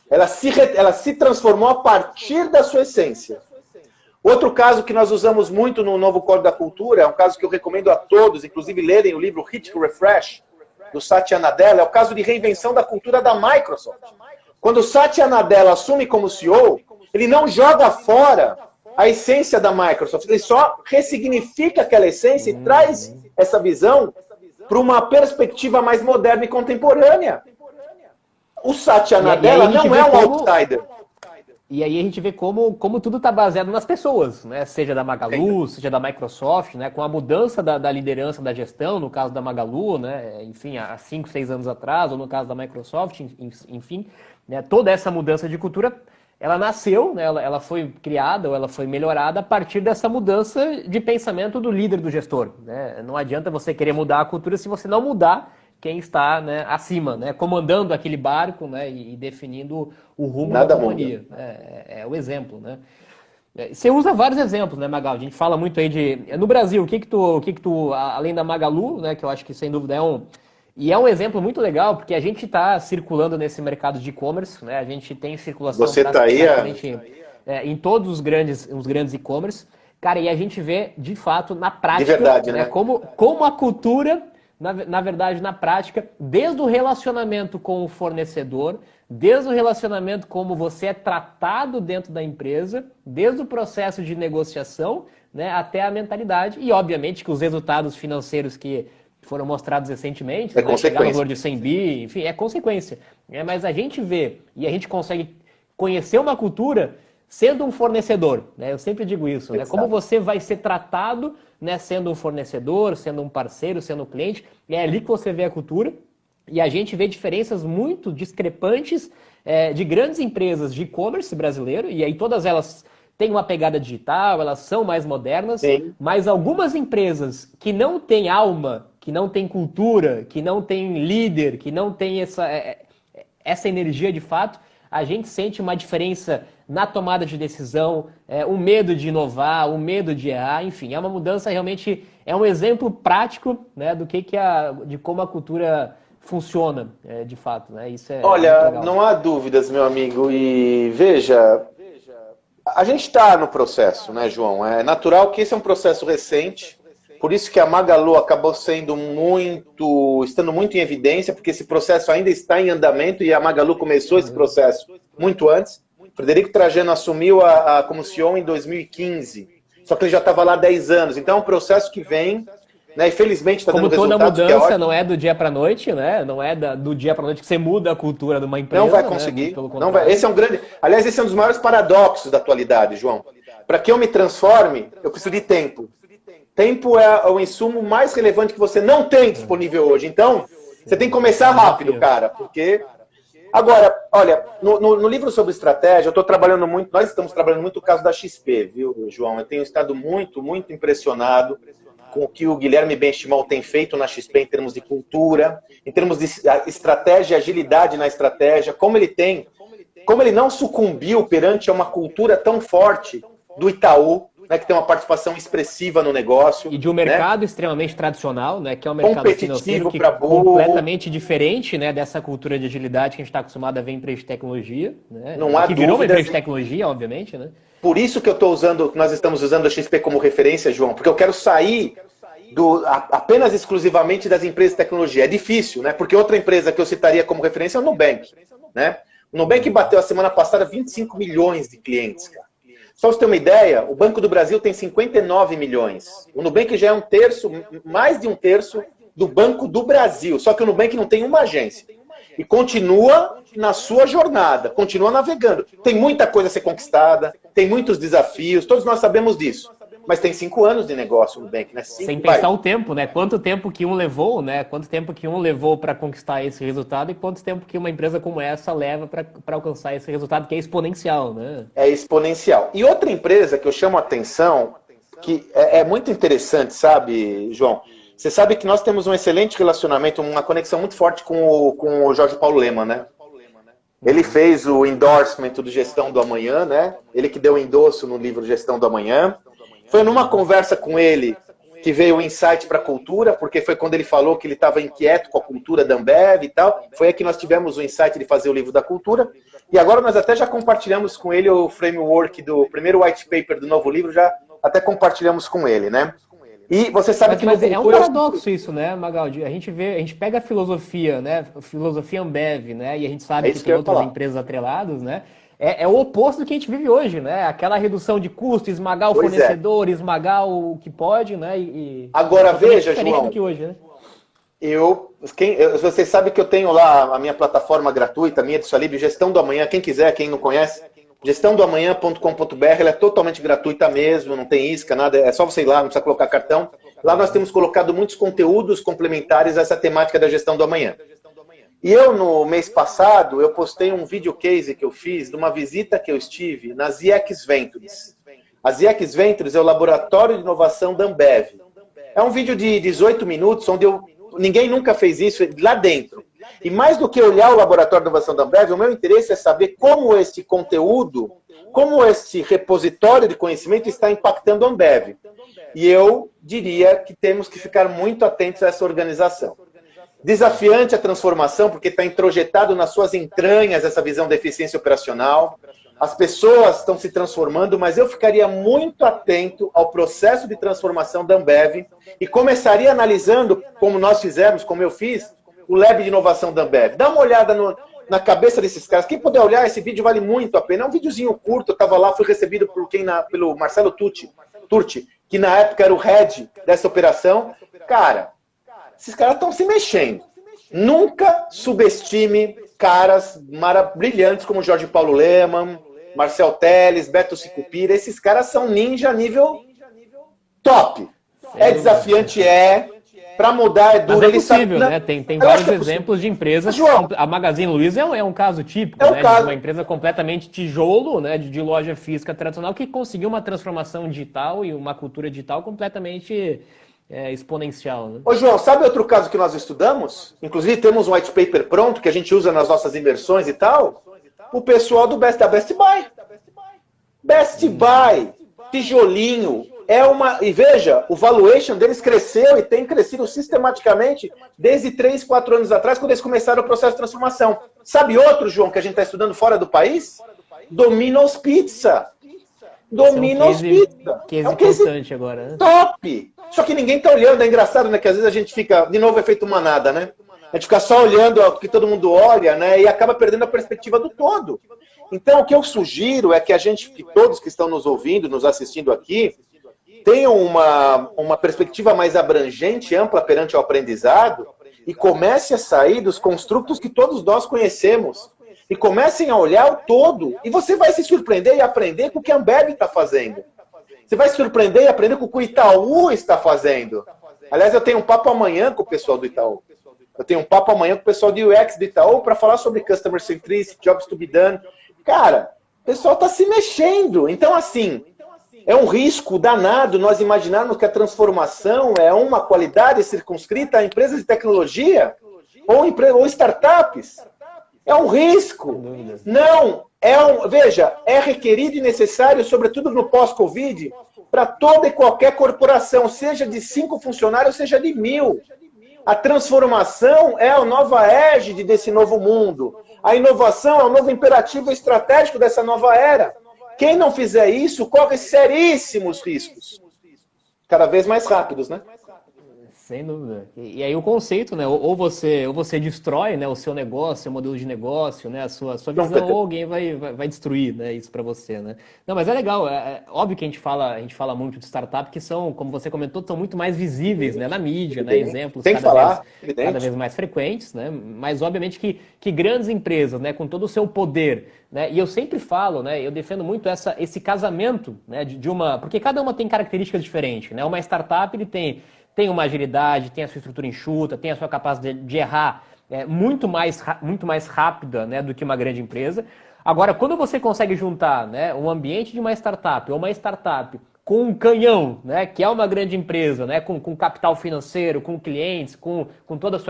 Ela se transformou a partir da sua essência. Outro caso que nós usamos muito no novo Código da Cultura, é um caso que eu recomendo a todos, inclusive lerem o livro Hit to Refresh, do Satya Nadella, é o caso de reinvenção da cultura da Microsoft. Quando o Satya Nadella assume como CEO, ele não joga fora a essência da Microsoft, ele só ressignifica aquela essência e traz essa visão para uma perspectiva mais moderna e contemporânea. O Satya Nadella não é um outsider. E aí a gente vê como tudo está baseado nas pessoas, né? Seja da Magalu, seja da Microsoft, né? Com a mudança da liderança da gestão, no caso da Magalu, né? Enfim, há 5, 6 anos atrás, ou no caso da Microsoft, enfim, né? Toda essa mudança de cultura, ela nasceu, né? Ela foi criada, ou ela foi melhorada a partir dessa mudança de pensamento do líder, do gestor, né? Não adianta você querer mudar a cultura se você não mudar quem está, né, acima, né, comandando aquele barco, né, e definindo o rumo da companhia. É o exemplo, né? Você usa vários exemplos, né, Magal? A gente fala muito aí de... No Brasil, o que tu além da Magalu, né, que eu acho que sem dúvida é um exemplo muito legal, porque a gente está circulando nesse mercado de e-commerce, né? A gente tem circulação praticamente em todos os grandes e-commerce. Cara, e a gente vê, de fato, na prática, de verdade, né? Como a cultura... Na verdade, na prática, desde o relacionamento com o fornecedor, desde o relacionamento como você é tratado dentro da empresa, desde o processo de negociação, né, até a mentalidade e, obviamente, que os resultados financeiros que foram mostrados recentemente, chegar no valor de 100 bi, enfim, é consequência. Mas a gente vê e a gente consegue conhecer uma cultura sendo um fornecedor, né? Eu sempre digo isso, né? Como você vai ser tratado, né, sendo um fornecedor, sendo um parceiro, sendo um cliente, é ali que você vê a cultura, e a gente vê diferenças muito discrepantes de grandes empresas de e-commerce brasileiro, e aí todas elas têm uma pegada digital, elas são mais modernas, sim, mas algumas empresas que não têm alma, que não têm cultura, que não têm líder, que não têm essa energia de fato, a gente sente uma diferença na tomada de decisão, o medo de inovar, o medo de errar, enfim, é uma mudança realmente, é um exemplo prático, né, de como a cultura funciona, de fato, né? Isso Olha, não há dúvidas, meu amigo, e veja, a gente está no processo, né, João? É natural que esse é um processo recente, por isso que a Magalu acabou estando muito em evidência, porque esse processo ainda está em andamento e a Magalu começou esse processo muito antes. Frederico Trajano assumiu como CEO em 2015, só que ele já estava lá há 10 anos, então é um processo que vem, né, e felizmente está dando resultados. Como toda mudança, não é do dia para a noite, né? Não é do dia para a noite que você muda a cultura de uma empresa. Não vai conseguir. Né? Não vai. Esse é um grande... Aliás, esse é um dos maiores paradoxos da atualidade, João. Para que eu me transforme, eu preciso de tempo. Tempo é o insumo mais relevante que você não tem disponível hoje. Então, você tem que começar rápido, cara, porque Agora, olha, no livro sobre estratégia, eu estou trabalhando muito, nós estamos trabalhando muito o caso da XP, viu, João? Eu tenho estado muito, muito impressionado com o que o Guilherme Benchimol tem feito na XP em termos de cultura, em termos de estratégia, agilidade na estratégia, como ele não sucumbiu perante uma cultura tão forte do Itaú, né, que tem uma participação expressiva no negócio. E de um mercado, né, extremamente tradicional, né, que é um mercado financeiro que completamente diferente, né, dessa cultura de agilidade que a gente está acostumado a ver em empresa de tecnologia. Né, não há que virou uma empresa de tecnologia, obviamente. Né? Por isso que nós estamos usando a XP como referência, João, porque eu quero sair apenas exclusivamente das empresas de tecnologia. É difícil, né? Porque outra empresa que eu citaria como referência é o Nubank. Né? O Nubank bateu a semana passada 25 milhões de clientes, cara. Só para você ter uma ideia, o Banco do Brasil tem 59 milhões. O Nubank já é mais de um terço do Banco do Brasil. Só que o Nubank não tem uma agência. E continua na sua jornada, continua navegando. Tem muita coisa a ser conquistada, tem muitos desafios, todos nós sabemos disso. Mas tem 5 anos de negócio no Nubank, né? Sem pensar o tempo, né? Quanto tempo que um levou, né? Quanto tempo que um levou para conquistar esse resultado e quanto tempo que uma empresa como essa leva para alcançar esse resultado, que é exponencial, né? É exponencial. E outra empresa que eu chamo a atenção, que é muito interessante, sabe, João? Você sabe que nós temos um excelente relacionamento, uma conexão muito forte com o Jorge Paulo Lemann, né? Ele fez o endorsement do Gestão do Amanhã, né? Ele que deu o endosso no livro Gestão do Amanhã. Foi numa conversa com ele que veio o insight para a cultura, porque foi quando ele falou que ele estava inquieto com a cultura da Ambev e tal. Foi aí que nós tivemos o insight de fazer o livro da cultura. E agora nós até já compartilhamos com ele o framework do primeiro white paper do novo livro, já até compartilhamos com ele, né? E você sabe que é um paradoxo isso, né, Magaldi? A gente pega a filosofia, né? Filosofia Ambev, né? E a gente sabe que tem outras empresas atreladas, né? É o oposto do que a gente vive hoje, né? Aquela redução de custo, esmagar o fornecedor, esmagar o que pode, né? Agora veja, João, do que hoje, né? Vocês sabem que eu tenho lá a minha plataforma gratuita, a minha de Salib, Gestão do Amanhã, quem quiser, quem não conhece, gestãodoamanhã.com.br, ela é totalmente gratuita mesmo, não tem isca, nada, é só você ir lá, não precisa colocar cartão. Lá nós temos colocado muitos conteúdos complementares a essa temática da gestão do amanhã. E eu, no mês passado, eu postei um video case que eu fiz de uma visita que eu estive na ZX Ventures. A ZX Ventures é o laboratório de inovação da Ambev. É um vídeo de 18 minutos, onde ninguém nunca fez isso lá dentro. E mais do que olhar o laboratório de inovação da Ambev, o meu interesse é saber como esse conteúdo, como esse repositório de conhecimento está impactando a Ambev. E eu diria que temos que ficar muito atentos a essa organização. Desafiante a transformação, porque está introjetado nas suas entranhas essa visão da eficiência operacional. As pessoas estão se transformando, mas eu ficaria muito atento ao processo de transformação da Ambev e começaria analisando, como nós fizemos, como eu fiz, o Lab de Inovação da Ambev. Dá uma olhada na cabeça desses caras. Quem puder olhar, esse vídeo vale muito a pena. É um videozinho curto, eu estava lá, fui recebido pelo Marcelo Turti, que na época era o head dessa operação. Cara, esses caras estão se mexendo. Nunca subestime caras brilhantes como Jorge Paulo Lemann, Marcel Telles, Beto Sicupira. Esses caras são ninja nível top. É desafiante, para mudar é duro. Mas é possível, né? Tem vários exemplos de empresas. João, a Magazine Luiza é um caso típico, né? De uma empresa completamente tijolo, né? De loja física tradicional que conseguiu uma transformação digital e uma cultura digital completamente exponencial. Né? Ô, João, sabe outro caso que nós estudamos? Inclusive temos um white paper pronto que a gente usa nas nossas imersões e tal. O pessoal da Best Buy. Best Buy, tijolinho. E veja, o valuation deles cresceu e tem crescido sistematicamente desde 3, 4 anos atrás, quando eles começaram o processo de transformação. Sabe outro, João, que a gente está estudando fora do país? Domino's Pizza. Domino's Pizza. É um case agora, né? Top! Só que ninguém está olhando, é engraçado, né? Que às vezes a gente fica, de novo, efeito manada, né? A gente fica só olhando o que todo mundo olha, né? E acaba perdendo a perspectiva do todo. Então, o que eu sugiro é que que todos que estão nos ouvindo, nos assistindo aqui, tenham uma perspectiva mais abrangente, ampla perante o aprendizado e comece a sair dos construtos que todos nós conhecemos. E comecem a olhar o todo. E você vai se surpreender e aprender com o que a Ambev está fazendo. Você vai se surpreender e aprender com o que o Itaú está fazendo. Aliás, eu tenho um papo amanhã com o pessoal do Itaú. Eu tenho um papo amanhã com o pessoal de UX do Itaú para falar sobre Customer Centricity, Jobs to be done. Cara, o pessoal está se mexendo. Então, assim, é um risco danado nós imaginarmos que a transformação é uma qualidade circunscrita a empresas de tecnologia ou startups. É um risco. Não, veja, é requerido e necessário, sobretudo no pós-Covid, para toda e qualquer corporação, seja de 5 funcionários, seja de 1.000. A transformação é a nova égide desse novo mundo. A inovação é o novo imperativo estratégico dessa nova era. Quem não fizer isso, corre seríssimos riscos. Cada vez mais rápidos, né? Sem dúvida. E aí o conceito, né? Ou você destrói, né, o seu negócio, o modelo de negócio, né, a sua visão, ou alguém vai destruir, né, isso para você, né? Não, mas é legal. É óbvio que a gente fala muito de startup que são, como você comentou, são muito mais visíveis, né, na mídia, né? Exemplos cada vez mais frequentes, né? Mas obviamente que grandes empresas, né, com todo o seu poder, né? E eu sempre falo, né, eu defendo muito esse casamento, né, de uma, porque cada uma tem características diferentes, né? Uma startup ele tem uma agilidade, tem a sua estrutura enxuta, tem a sua capacidade de errar muito mais rápida, né, do que uma grande empresa. Agora, quando você consegue juntar, né, um ambiente de uma startup ou uma startup com um canhão, né, que é uma grande empresa, né, com capital financeiro, com clientes, com toda a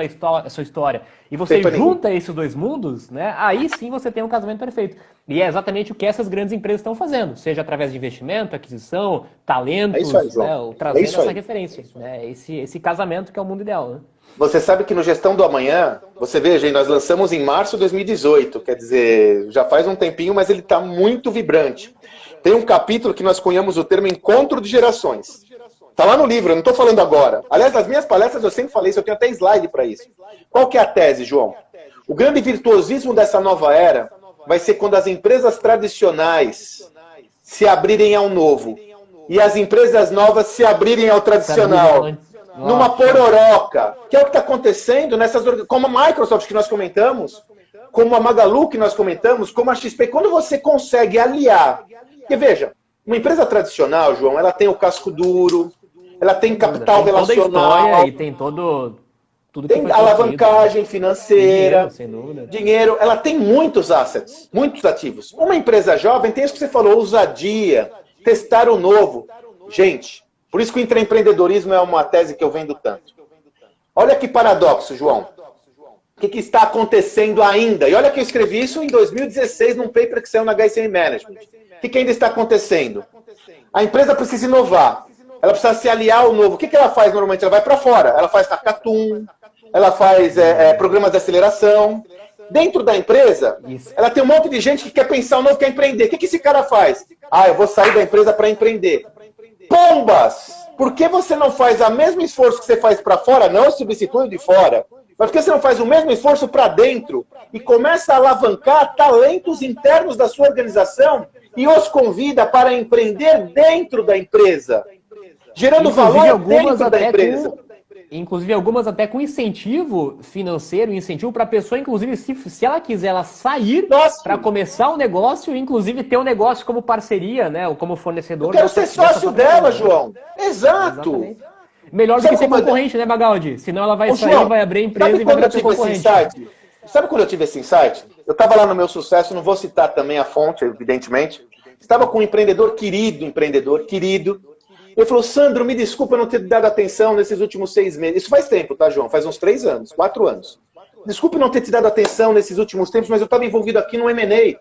sua história, e você junta esses dois mundos, né, aí sim você tem um casamento perfeito. E é exatamente o que essas grandes empresas estão fazendo, seja através de investimento, aquisição, talentos, trazendo essa referência, né, esse casamento que é o mundo ideal, né? Você sabe que no Gestão do Amanhã, você veja, nós lançamos em março de 2018, quer dizer, já faz um tempinho, mas ele está muito vibrante. Tem um capítulo que nós cunhamos o termo Encontro de Gerações. Está lá no livro, eu não estou falando agora. Aliás, nas minhas palestras eu sempre falei isso, eu tenho até slide para isso. Qual que é a tese, João? O grande virtuosismo dessa nova era vai ser quando as empresas tradicionais se abrirem ao novo e as empresas novas se abrirem ao tradicional. Numa pororoca, que é o que está acontecendo nessas como a Microsoft que nós comentamos, como a Magalu que nós comentamos, como a XP. Quando você consegue aliar, porque veja, uma empresa tradicional, João, ela tem o casco duro, ela tem capital relacional, e tem tudo tem alavancagem financeira, dinheiro, ela tem muitos assets, muitos ativos. Uma empresa jovem tem isso que você falou, ousadia, testar o novo. Gente, por isso que o intraempreendedorismo é uma tese que eu vendo tanto. Olha que paradoxo, João. O que está acontecendo ainda? E olha que eu escrevi isso em 2016 num paper que saiu na HSM Management. O que ainda está acontecendo? A empresa precisa inovar. Ela precisa se aliar ao novo. O que ela faz normalmente? Ela vai para fora. Ela faz hackathon, ela faz programas de aceleração. Dentro da empresa, ela tem um monte de gente que quer pensar o novo, quer empreender. O que esse cara faz? Eu vou sair da empresa para empreender. Pombas! Por que você não faz o mesmo esforço que você faz para fora, não substitui de fora? Mas por que você não faz o mesmo esforço para dentro e começa a alavancar talentos internos da sua organização e os convida para empreender dentro da empresa, gerando valor dentro da empresa? Inclusive algumas até com incentivo financeiro, incentivo para a pessoa, inclusive se ela quiser ela sair para começar o negócio, inclusive ter um negócio como parceria, né, ou como fornecedor. Eu quero ser sócio dela, João. Exato. Exatamente. Melhor do que ser concorrente, né, Magaldi? Senão ela vai sair, vai abrir a empresa e vai virar concorrente. Sabe quando eu tive esse insight? Eu estava lá no meu sucesso, não vou citar também a fonte, evidentemente. Estava com um empreendedor querido. Ele falou, Sandro, me desculpa eu não ter dado atenção nesses últimos 6 meses. Isso faz tempo, tá, João? Faz uns 3 anos, 4 anos. Desculpe não ter te dado atenção nesses últimos tempos, mas eu estava envolvido aqui no M&A.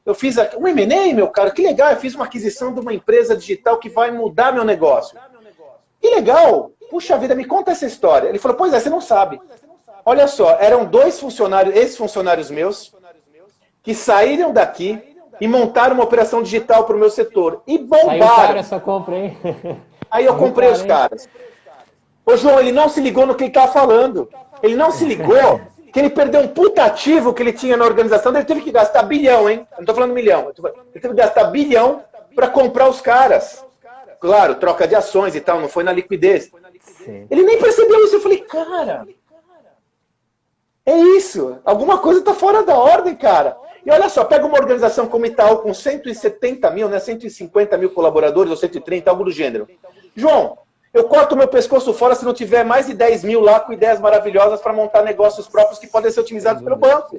Eu fiz um M&A, meu cara, que legal. Eu fiz uma aquisição de uma empresa digital que vai mudar meu negócio. Que legal! Puxa vida, me conta essa história. Ele falou, pois é, você não sabe. Olha só, eram 2 funcionários, ex-funcionários meus, que saíram daqui e montaram uma operação digital para o meu setor. E bombaram. Essa compra, hein? Aí eu comprei os caras. Ô, João, ele não se ligou no que ele estava falando. Ele não se ligou que ele perdeu um puta ativo que ele tinha na organização. Ele teve que gastar bilhão, hein? Eu não estou falando milhão. Ele teve que gastar bilhão para comprar os caras. Claro, troca de ações e tal, não foi na liquidez. Sim. Ele nem percebeu isso. Eu falei, cara, é isso. Alguma coisa está fora da ordem, cara. E olha só, pega uma organização como Itaú com 170 mil, né, 150 mil colaboradores, ou 130, algo do gênero. João, Eu corto meu pescoço fora se não tiver mais de 10 mil lá com ideias maravilhosas para montar negócios próprios que podem ser otimizados pelo banco.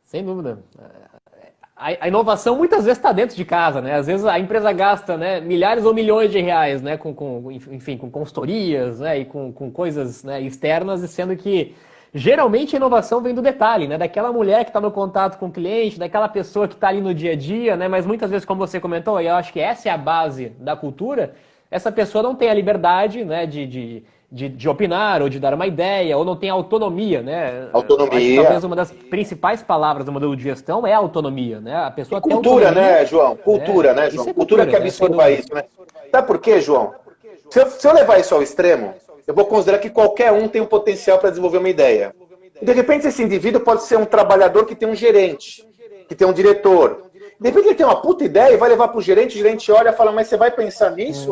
Sem dúvida. A inovação muitas vezes está dentro de casa, né? Às vezes a empresa gasta, né, milhares ou milhões de reais, né, enfim, com consultorias, né, e com coisas, né, externas, sendo que geralmente a inovação vem do detalhe, né, daquela mulher que está no contato com o cliente, daquela pessoa que está ali no dia a dia, né, mas muitas vezes, como você comentou, e eu acho que essa é a base da cultura, essa pessoa não tem a liberdade, né, de opinar ou de dar uma ideia, ou não tem autonomia, né? Autonomia. Acho que talvez uma das principais palavras do modelo de gestão é autonomia, né? A pessoa tem cultura, autonomia, né, João? Cultura, né, João? Cultura que absorva isso, né? Sabe por quê, João? Se eu levar isso ao extremo, eu vou considerar que qualquer um tem um potencial para desenvolver uma ideia. E de repente, esse indivíduo pode ser um trabalhador que tem um gerente, que tem um diretor. De repente, ele tem uma puta ideia e vai levar para o gerente olha e fala, mas você vai pensar nisso?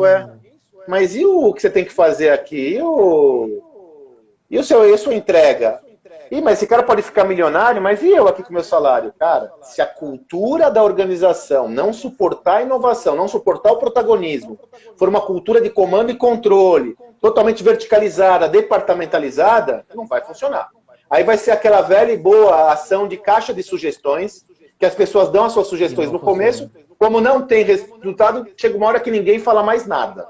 Mas e o que você tem que fazer aqui? E a sua entrega? Mas esse cara pode ficar milionário, mas e eu aqui com o meu salário? Cara, se a cultura da organização não suportar a inovação, não suportar o protagonismo, for uma cultura de comando e controle, totalmente verticalizada, departamentalizada, não vai funcionar. Aí vai ser aquela velha e boa ação de caixa de sugestões, que as pessoas dão as suas sugestões no começo, como não tem resultado, chega uma hora que ninguém fala mais nada.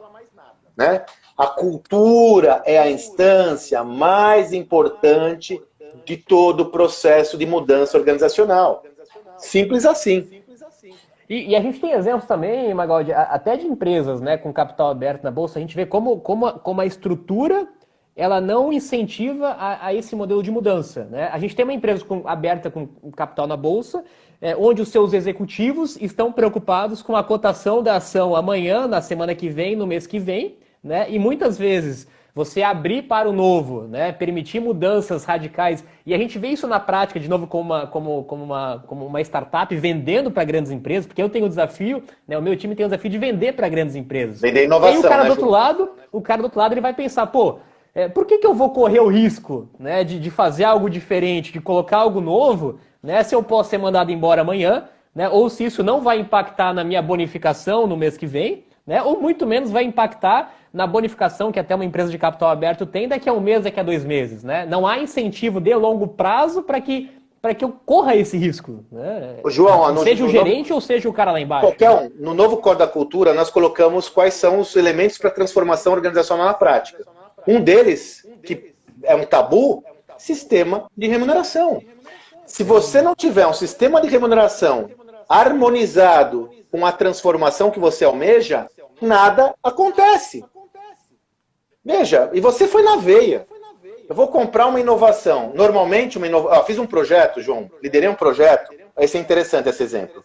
Né? A cultura é a instância mais importante de todo o processo de mudança organizacional. Simples assim. E a gente tem exemplos também, Magaldi, até de empresas, né, com capital aberto na Bolsa, a gente vê como a estrutura ela não incentiva a esse modelo de mudança. Né? A gente tem uma empresa aberta com capital na Bolsa, onde os seus executivos estão preocupados com a cotação da ação amanhã, na semana que vem, no mês que vem, né? E muitas vezes você abrir para o novo, né? Permitir mudanças radicais, e a gente vê isso na prática, de novo, como uma startup vendendo para grandes empresas, porque eu tenho o desafio, né? O meu time tem o desafio de vender para grandes empresas. Vender inovação, e o cara né, do outro lado, ele vai pensar, por que eu vou correr o risco, né, de fazer algo diferente, de colocar algo novo, né, se eu posso ser mandado embora amanhã, né, ou se isso não vai impactar na minha bonificação no mês que vem, né, ou muito menos vai impactar na bonificação que até uma empresa de capital aberto tem daqui a um mês, daqui a 2 meses. Né? Não há incentivo de longo prazo para que eu corra esse risco. Né? João, seja o gerente ou seja o cara lá embaixo. Qualquer um. No novo Código da Cultura, nós colocamos quais são os elementos para transformação organizacional na prática. Um deles, que é um tabu, sistema de remuneração. Se você não tiver um sistema de remuneração harmonizado com a transformação que você almeja, nada acontece. Veja, e você foi na veia. Eu vou comprar uma inovação. Normalmente, fiz um projeto, João, liderei um projeto. Esse é interessante, esse exemplo.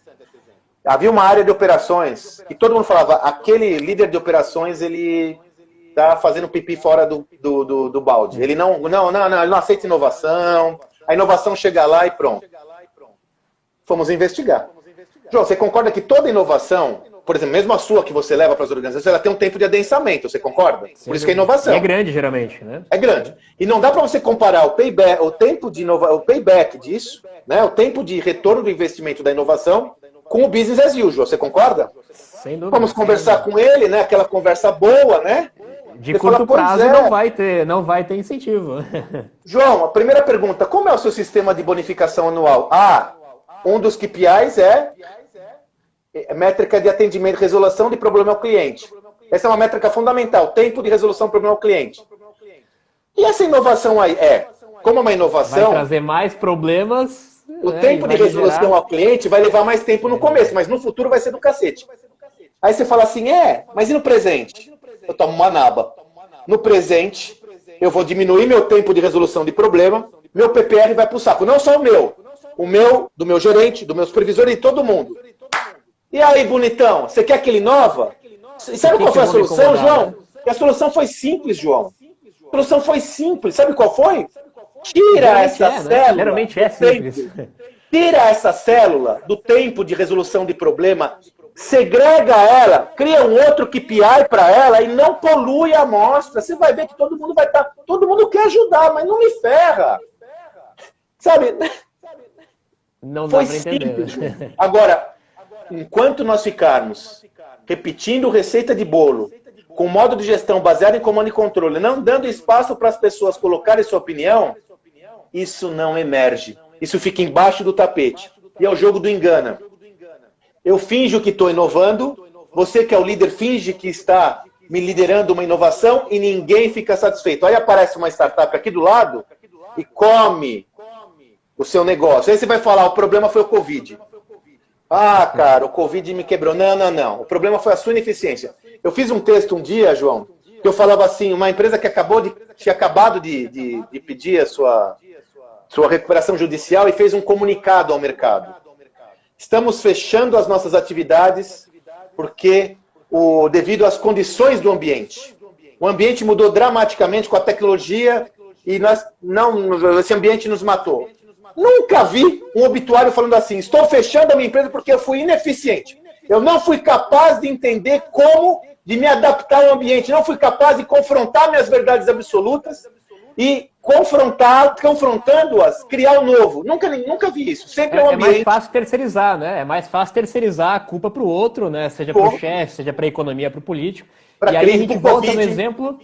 Havia uma área de operações e todo mundo falava, aquele líder de operações, ele está fazendo pipi fora do balde. Ele ele não aceita inovação. A inovação chega lá e pronto. Fomos investigar. João, você concorda que toda inovação, por exemplo, mesmo a sua que você leva para as organizações, ela tem um tempo de adensamento, você concorda? Por isso que é inovação. E é grande, geralmente, né? É grande. E não dá para você comparar o payback disso, né, o tempo de retorno do investimento da inovação, com o business as usual, você concorda? Sem dúvida. Vamos conversar com ele, né, aquela conversa boa, né? De curto prazo não vai ter incentivo. João, a primeira pergunta, como é o seu sistema de bonificação anual? Um dos KPIs é métrica de atendimento e resolução de problema ao cliente. Essa é uma métrica fundamental, tempo de resolução do problema ao cliente. E essa inovação aí como é uma inovação... Vai trazer mais problemas... O tempo de resolução ao cliente vai levar mais tempo no começo, mas no futuro vai ser do cacete. Aí você fala assim, mas e no presente? Eu tomo uma naba. No presente, eu vou diminuir meu tempo de resolução de problema, meu PPR vai pro saco. Não só o meu, do meu gerente, do meu supervisor e de todo mundo. E aí, bonitão, você quer que ele inova? E sabe qual foi a solução, João? E a solução foi simples, João. A solução foi simples. Sabe qual foi? Tira essa célula. Geralmente é simples. Tira essa célula do tempo de resolução de problema, segrega ela, cria um outro KPI para ela e não polui a amostra. Você vai ver que todo mundo vai estar... Todo mundo quer ajudar, mas não me ferra. Sabe? Não dá para entender. Agora, enquanto nós ficarmos repetindo receita de bolo, com modo de gestão baseado em comando e controle, não dando espaço para as pessoas colocarem sua opinião, isso não emerge. Isso fica embaixo do tapete. E é o jogo do engana. Eu finjo que estou inovando, você que é o líder finge que está me liderando uma inovação e ninguém fica satisfeito. Aí aparece uma startup aqui do lado e come o seu negócio. Aí você vai falar, o problema foi o Covid. Ah, cara, o Covid me quebrou. Não. O problema foi a sua ineficiência. Eu fiz um texto um dia, João, que eu falava assim, uma empresa que tinha acabado de pedir a sua recuperação judicial e fez um comunicado ao mercado. Estamos fechando as nossas atividades porque, devido às condições do ambiente. O ambiente mudou dramaticamente com a tecnologia e esse ambiente nos matou. Nunca vi um obituário falando assim, estou fechando a minha empresa porque eu fui ineficiente. Eu não fui capaz de entender de me adaptar ao ambiente, não fui capaz de confrontar minhas verdades absolutas e confrontando-as, criar o novo. Nunca vi isso. Sempre é um ambiente. É mais fácil terceirizar, né? É mais fácil terceirizar a culpa para o outro, né? Seja para o chefe, seja para a economia, para o político. E aí a gente volta no exemplo.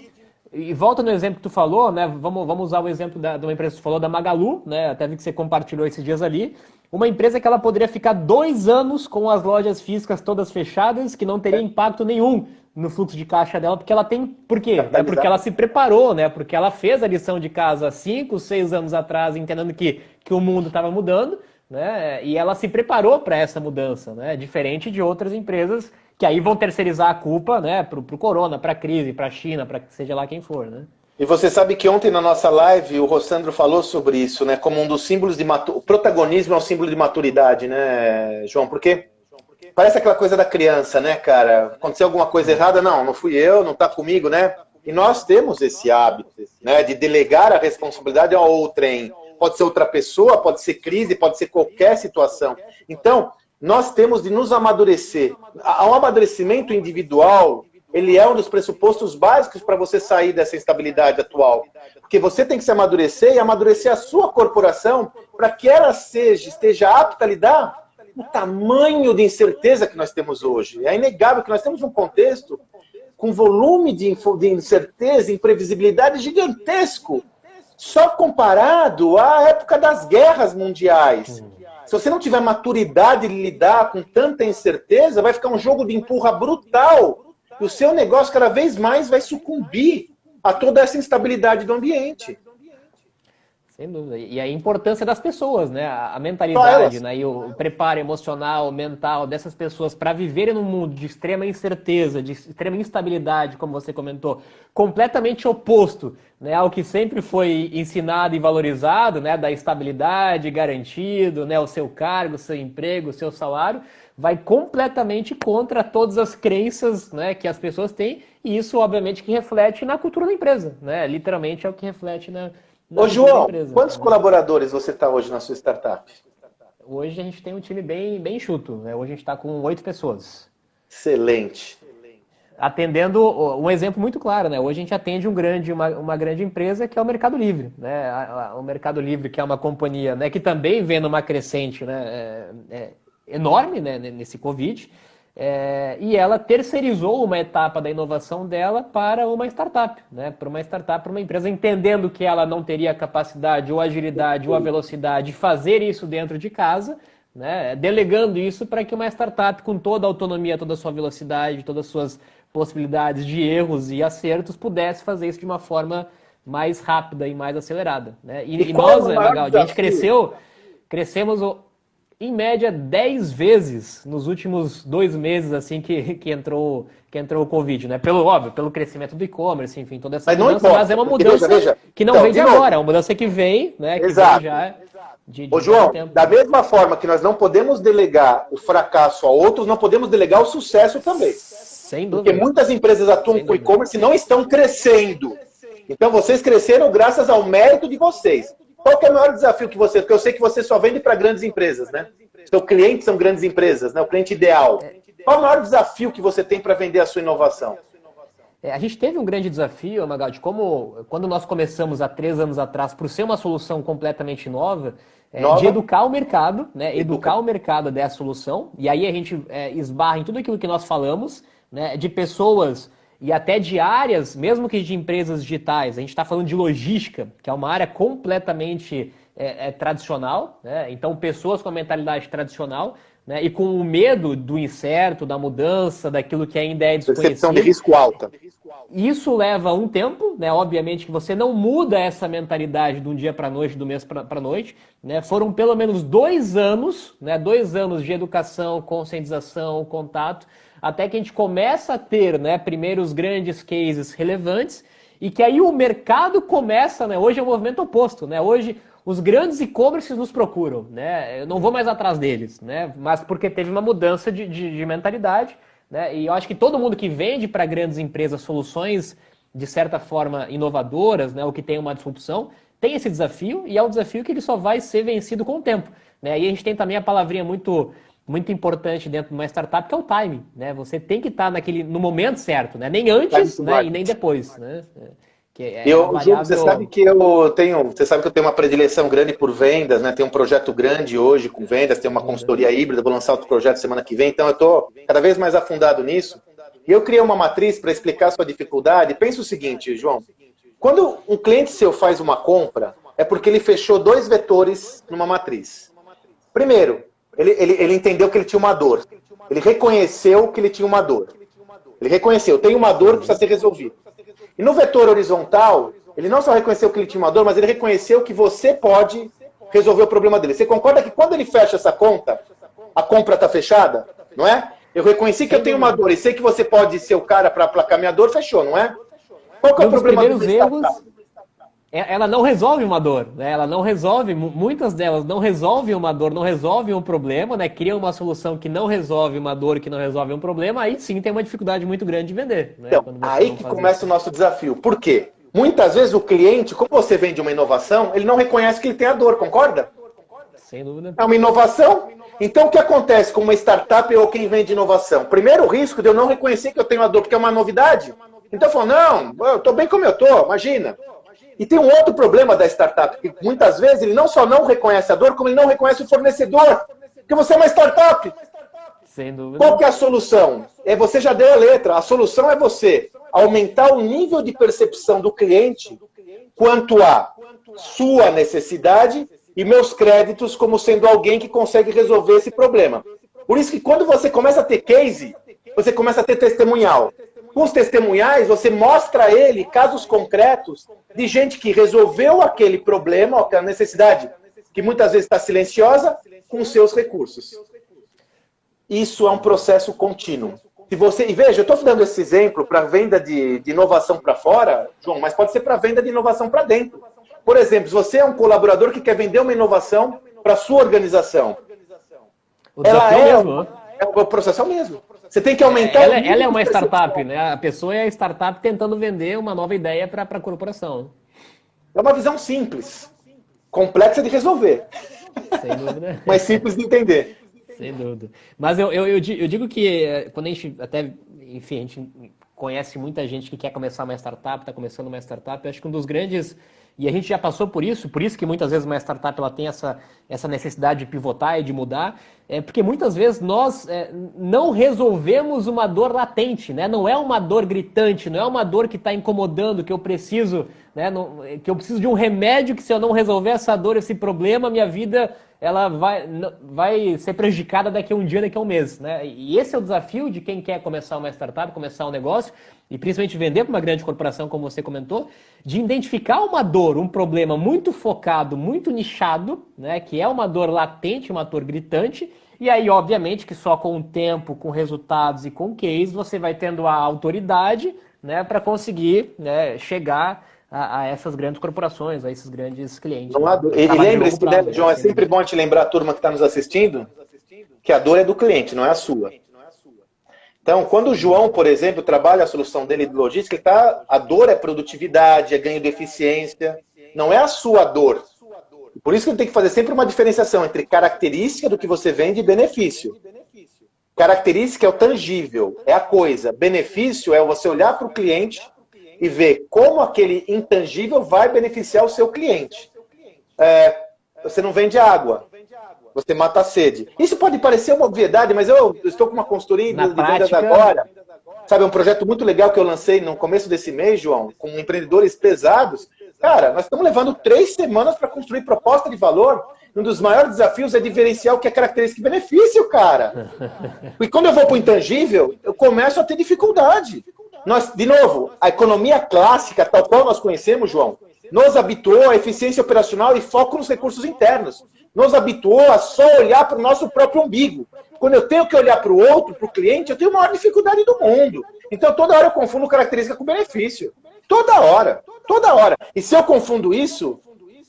E volta no exemplo que tu falou, né? Vamos usar o exemplo de uma empresa que tu falou, da Magalu, né? Até vi que você compartilhou esses dias ali. Uma empresa que ela poderia ficar 2 anos com as lojas físicas todas fechadas, que não teria impacto nenhum no fluxo de caixa dela, porque ela tem... Por quê? É porque ela se preparou, né? Porque ela fez a lição de casa 5, 6 anos atrás, entendendo que o mundo estava mudando, né? E ela se preparou para essa mudança, né? Diferente de outras empresas que aí vão terceirizar a culpa, né? Pro corona, para a crise, para a China, para seja lá quem for, né? E você sabe que ontem na nossa live o Rossandro falou sobre isso, né? Como um dos símbolos de maturidade. O protagonismo é um símbolo de maturidade, né, João? Porque parece aquela coisa da criança, né, cara? Aconteceu alguma coisa errada? Não fui eu, não tá comigo, né? E nós temos esse hábito, né? De delegar a responsabilidade a outrem. Pode ser outra pessoa, pode ser crise, pode ser qualquer situação. Então, nós temos de nos amadurecer. O amadurecimento individual, ele é um dos pressupostos básicos para você sair dessa instabilidade atual. Porque você tem que se amadurecer e amadurecer a sua corporação para que ela esteja apta a lidar com o tamanho de incerteza que nós temos hoje. É inegável que nós temos um contexto com volume de incerteza e imprevisibilidade gigantesco, só comparado à época das guerras mundiais. Se você não tiver maturidade de lidar com tanta incerteza, vai ficar um jogo de empurra brutal. E o seu negócio cada vez mais vai sucumbir a toda essa instabilidade do ambiente. Sem dúvida. E a importância das pessoas, né? A mentalidade, né? E o preparo emocional, mental dessas pessoas para viverem num mundo de extrema incerteza, de extrema instabilidade, como você comentou, completamente oposto, né, ao que sempre foi ensinado e valorizado, né? Da estabilidade, garantido, né? O seu cargo, o seu emprego, o seu salário, vai completamente contra todas as crenças, né, que as pessoas têm, e isso, obviamente, que reflete na cultura da empresa, né? Literalmente é o que reflete na Ô, João, quantos colaboradores você está hoje na sua startup? Hoje a gente tem um time bem enxuto, né? Hoje a gente está com 8 pessoas. Excelente. Atendendo um exemplo muito claro, né? Hoje a gente atende uma grande empresa que é o Mercado Livre, né? O Mercado Livre, que é uma companhia, né, que também vem numa crescente, né, enorme, né, nesse Covid, e ela terceirizou uma etapa da inovação dela para uma startup, né? Para uma empresa, entendendo que ela não teria capacidade ou agilidade ou a velocidade de fazer isso dentro de casa, né? Delegando isso para que uma startup com toda a autonomia, toda a sua velocidade, todas as suas possibilidades de erros e acertos pudesse fazer isso de uma forma mais rápida e mais acelerada, né? E nós, Magaldi, a gente crescemos em média 10 vezes nos últimos 2 meses, assim, que entrou o Covid, né? Pelo crescimento do e-commerce, enfim, toda essa mudança, mas é uma mudança que não vem de agora, é uma mudança que vem, né? Que Exato. Vem já Ô, João, da mesma forma que nós não podemos delegar o fracasso a outros, não podemos delegar o sucesso também. Sem dúvida. Porque muitas empresas atuam com e-commerce e não estão crescendo. Então, vocês cresceram graças ao mérito de vocês. Qual que é o maior desafio que você... Porque eu sei que você só vende para grandes empresas, né? Seu cliente são grandes empresas, né? O cliente ideal. Qual é o maior desafio que você tem para vender a sua inovação? A gente teve um grande desafio, Magaldi, como quando nós começamos há 3 anos atrás, por ser uma solução completamente nova, de educar o mercado, né? Educar o mercado dessa solução, e aí a gente esbarra em tudo aquilo que nós falamos, né? De pessoas e até de áreas, mesmo que de empresas digitais. A gente está falando de logística, que é uma área completamente tradicional, né? Então pessoas com a mentalidade tradicional, né? E com o medo do incerto, da mudança, daquilo que ainda é desconhecido. Percepção de risco alta. Isso leva um tempo, né? Obviamente que você não muda essa mentalidade de um dia para noite, do mês para noite, né? Foram pelo menos 2 anos, né? 2 anos de educação, conscientização, contato, até que a gente começa a ter, né, primeiros grandes cases relevantes e que aí o mercado começa, né? Hoje é o movimento oposto, né? Hoje os grandes e-commerces nos procuram, né? Eu não vou mais atrás deles, né? Mas porque teve uma mudança de mentalidade, né? E eu acho que todo mundo que vende para grandes empresas soluções, de certa forma, inovadoras, né? Ou que tem uma disrupção, tem esse desafio e é um desafio que ele só vai ser vencido com o tempo, né? E a gente tem também a palavrinha muito importante dentro de uma startup, que é o timing, né? Você tem que estar no momento certo, né? Nem antes, né? E nem depois, né? Ju, você sabe que eu tenho uma predileção grande por vendas, né? Tem um projeto grande hoje com vendas, tem uma consultoria híbrida, vou lançar outro projeto semana que vem, então eu estou cada vez mais afundado nisso. E eu criei uma matriz para explicar a sua dificuldade. Pensa o seguinte, João, quando um cliente seu faz uma compra, é porque ele fechou 2 vetores numa matriz. Primeiro, ele entendeu que ele tinha uma dor. Ele reconheceu que ele tinha uma dor. Ele reconheceu, tem uma dor que precisa ser resolvida. E no vetor horizontal, ele não só reconheceu que ele tinha uma dor, mas ele reconheceu que você pode resolver o problema dele. Você concorda que quando ele fecha essa conta, a compra está fechada? Não é? Eu reconheci que eu tenho uma dor e sei que você pode ser o cara para aplacar minha dor, fechou, não é? Qual que é o problema dos erros? Ela não resolve uma dor, né? Ela não resolve, muitas delas não resolvem uma dor, não resolvem um problema, né? Cria uma solução que não resolve uma dor, que não resolve um problema, aí sim tem uma dificuldade muito grande de vender. Né? Então, aí que começa o nosso desafio. Por quê? Muitas vezes o cliente, como você vende uma inovação, ele não reconhece que ele tem a dor, concorda? Sem dúvida. É uma inovação. Então o que acontece com uma startup ou quem vende inovação? Primeiro, o risco de eu não reconhecer que eu tenho a dor, porque é uma novidade. Então eu falo, não, eu estou bem como eu estou, imagina. E tem um outro problema da startup, que muitas vezes ele não só não reconhece a dor, como ele não reconhece o fornecedor. Porque você é uma startup. Sem dúvida. Qual que é a solução? Você já deu a letra. A solução é você aumentar o nível de percepção do cliente quanto à sua necessidade e meus créditos como sendo alguém que consegue resolver esse problema. Por isso que quando você começa a ter case, você começa a ter testemunhal. Com os testemunhais, você mostra a ele casos concretos de gente que resolveu aquele problema, aquela necessidade, que muitas vezes está silenciosa, com os seus recursos. Isso é um processo contínuo. E veja, eu estou dando esse exemplo para venda de inovação para fora, João, mas pode ser para venda de inovação para dentro. Por exemplo, se você é um colaborador que quer vender uma inovação para a sua organização, o processo é o mesmo. Você tem que aumentar ela é uma startup, né? A pessoa é a startup tentando vender uma nova ideia para a corporação. É uma visão simples, complexa de resolver. Sem dúvida. Mas simples de entender. Sem dúvida. Mas eu digo que quando a gente até, enfim, a gente conhece muita gente que quer começar uma startup, está começando uma startup, eu acho que um dos grandes, e a gente já passou por isso que muitas vezes uma startup ela tem essa necessidade de pivotar e de mudar, porque muitas vezes nós não resolvemos uma dor latente, né? Não é uma dor gritante, não é uma dor que está incomodando, que eu preciso, né? Que eu preciso de um remédio que se eu não resolver essa dor, esse problema, minha vida ela vai ser prejudicada daqui a um dia, daqui a um mês, né? E esse é o desafio de quem quer começar uma startup, começar um negócio, e principalmente vender para uma grande corporação, como você comentou, de identificar uma dor, um problema muito focado, muito nichado, né? Que é uma dor latente, uma dor gritante, e aí, obviamente, que só com o tempo, com resultados e com case, você vai tendo a autoridade, né, para conseguir, né, chegar a essas grandes corporações, a esses grandes clientes. E lembre-se, João, é sempre bom te lembrar a turma que está nos assistindo, que a dor é do cliente, não é a sua. Então, quando o João, por exemplo, trabalha a solução dele de logística, a dor é produtividade, é ganho de eficiência, não é a sua dor. Por isso que ele tem que fazer sempre uma diferenciação entre característica do que você vende e benefício. Característica é o tangível, é a coisa. Benefício é você olhar para o cliente e ver como aquele intangível vai beneficiar o seu cliente. você não vende água. Você mata a sede. Isso pode parecer uma obviedade, mas eu estou com uma consultoria de vendas agora. Sabe, um projeto muito legal que eu lancei no começo desse mês, João, com empreendedores pesados. Cara, nós estamos levando 3 semanas para construir proposta de valor. Um dos maiores desafios é diferenciar o que é característica e benefício, cara. E quando eu vou para o intangível, eu começo a ter dificuldade. Nós, de novo, a economia clássica, tal qual nós conhecemos, João, nos habituou à eficiência operacional e foco nos recursos internos. Nos habituou a só olhar para o nosso próprio umbigo. Quando eu tenho que olhar para o outro, para o cliente, eu tenho a maior dificuldade do mundo. Então, toda hora eu confundo característica com benefício. Toda hora. Toda hora. E se eu confundo isso,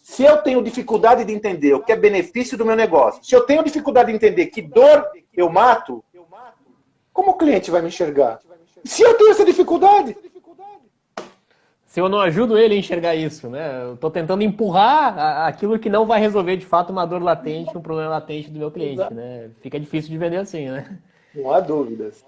se eu tenho dificuldade de entender o que é benefício do meu negócio, se eu tenho dificuldade de entender que dor eu mato, como o cliente vai me enxergar? Se eu tenho essa dificuldade... Se eu não ajudo ele a enxergar isso, né? Eu estou tentando empurrar aquilo que não vai resolver de fato uma dor latente, um problema latente do meu cliente, né? Fica difícil de vender assim, né? Não há dúvidas.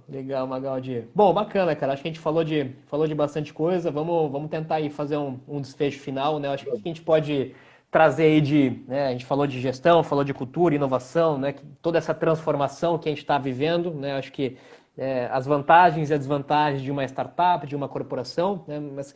Legal, Magaldi. Bom, bacana, cara. Acho que a gente falou de bastante coisa. Vamos tentar aí fazer um desfecho final, né? Acho que o que a gente pode trazer aí né? A gente falou de gestão, falou de cultura, inovação, né? Toda essa transformação que a gente está vivendo, né? Acho que as vantagens e as desvantagens de uma startup, de uma corporação, né? Mas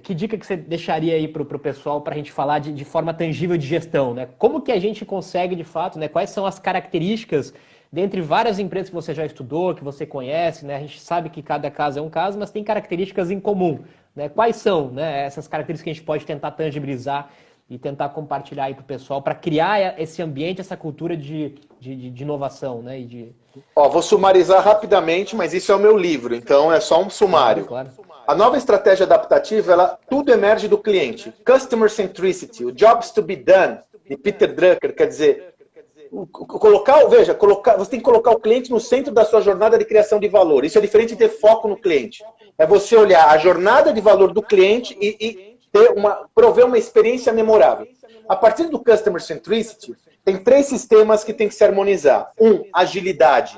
que dica que você deixaria aí para o pessoal para a gente falar de forma tangível de gestão, né? Como que a gente consegue, de fato, né? Quais são as características dentre várias empresas que você já estudou, que você conhece, né? A gente sabe que cada caso é um caso, mas tem características em comum, né? Quais são, né, essas características que a gente pode tentar tangibilizar e tentar compartilhar aí para o pessoal para criar esse ambiente, essa cultura de inovação, né? Vou sumarizar rapidamente, mas isso é o meu livro, então é só um sumário. Claro. A nova estratégia adaptativa, tudo emerge do cliente. Customer Centricity, o Jobs to be Done, de Peter Drucker, quer dizer, você tem que colocar o cliente no centro da sua jornada de criação de valor. Isso é diferente de ter foco no cliente. É você olhar a jornada de valor do cliente e prover uma experiência memorável. A partir do Customer Centricity, tem 3 sistemas que tem que se harmonizar. Agilidade.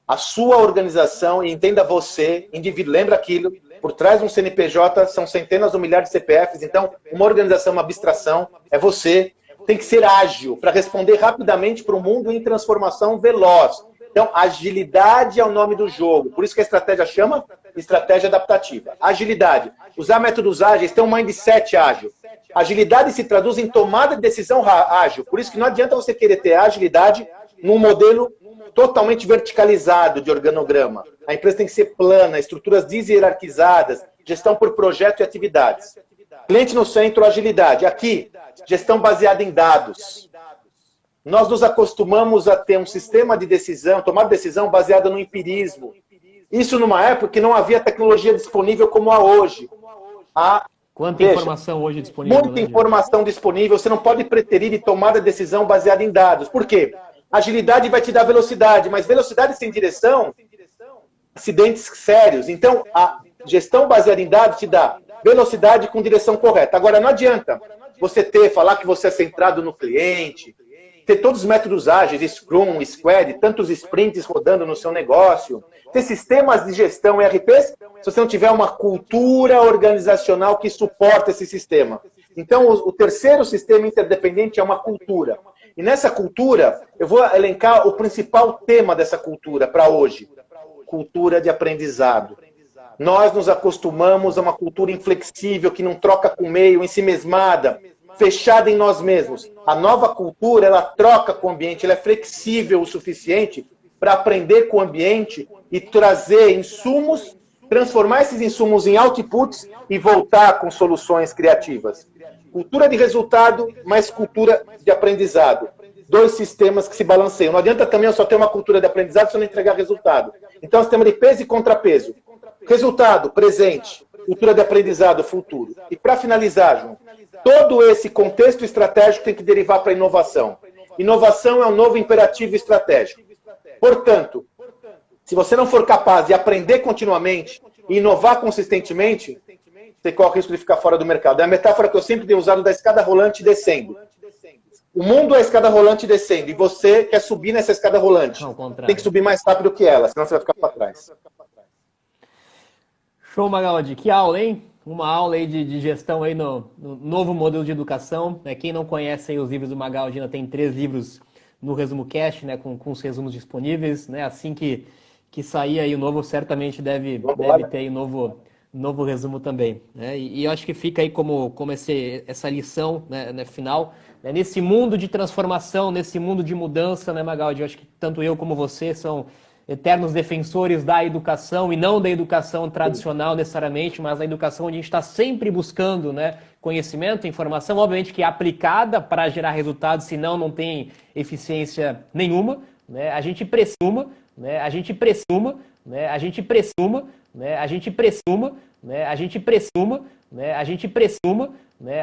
A sua organização, e entenda você, indivíduo, lembra aquilo, por trás de um CNPJ são centenas ou milhares de CPFs, então uma organização, uma abstração, é você. Tem que ser ágil para responder rapidamente para um mundo em transformação veloz. Então, agilidade é o nome do jogo. Por isso que a estratégia chama estratégia adaptativa. Agilidade. Usar métodos ágeis, ter um mindset ágil. Agilidade se traduz em tomada de decisão ágil. Por isso que não adianta você querer ter agilidade num modelo totalmente verticalizado de organograma. A empresa tem que ser plana, estruturas deshierarquizadas, gestão por projeto e atividades. Cliente no centro, agilidade. Aqui, gestão baseada em dados. Nós nos acostumamos a ter um sistema de decisão, tomar decisão baseada no empirismo. Isso numa época que não havia tecnologia disponível como há hoje. Quanta informação hoje disponível? Muita informação disponível. Você não pode preterir e tomar a decisão baseada em dados. Por quê? Agilidade vai te dar velocidade, mas velocidade sem direção, acidentes sérios. Então, a gestão baseada em dados te dá velocidade com direção correta. Agora, não adianta você falar que você é centrado no cliente, ter todos os métodos ágeis, Scrum, Squad, tantos sprints rodando no seu negócio, ter sistemas de gestão ERPs, se você não tiver uma cultura organizacional que suporta esse sistema. Então, o terceiro sistema interdependente é uma cultura. E nessa cultura, eu vou elencar o principal tema dessa cultura para hoje. Cultura de aprendizado. Nós nos acostumamos a uma cultura inflexível, que não troca com o meio, ensimesmada, fechada em nós mesmos. A nova cultura, ela troca com o ambiente, ela é flexível o suficiente para aprender com o ambiente e trazer insumos, transformar esses insumos em outputs e voltar com soluções criativas. Cultura de resultado, mais cultura de aprendizado. 2 sistemas que se balanceiam. Não adianta também eu só ter uma cultura de aprendizado se eu não entregar resultado. Então, sistema de peso e contrapeso. Resultado, presente. Cultura de aprendizado, futuro. E para finalizar, João, todo esse contexto estratégico tem que derivar para inovação. Inovação é um novo imperativo estratégico. Portanto, se você não for capaz de aprender continuamente e inovar consistentemente, você corre o risco de ficar fora do mercado. É a metáfora que eu sempre tenho usado da escada rolante descendo. O mundo é a escada rolante descendo e você quer subir nessa escada rolante. Tem que subir mais rápido que ela, senão você vai ficar para trás. Show, Magaldi. Que aula, hein? uma aula aí de gestão aí no novo modelo de educação. Né? Quem não conhece aí os livros do Magal Aldina, tem 3 livros no Resumo Cast, né? Com os resumos disponíveis. Né? Assim que sair aí o novo, certamente deve ter aí novo resumo também. Né? E eu acho que fica aí como essa lição, né, final. Né? Nesse mundo de transformação, nesse mundo de mudança, né, Magaldi? Eu acho que tanto eu como você são eternos defensores da educação, e não da educação tradicional necessariamente, mas da educação onde a gente está sempre buscando, né, conhecimento, informação, obviamente que é aplicada para gerar resultados, senão não tem eficiência nenhuma. Né? A gente presuma, né? A gente presuma, né? A gente presuma, né? A gente presuma, né? A gente presuma, né? A gente presuma,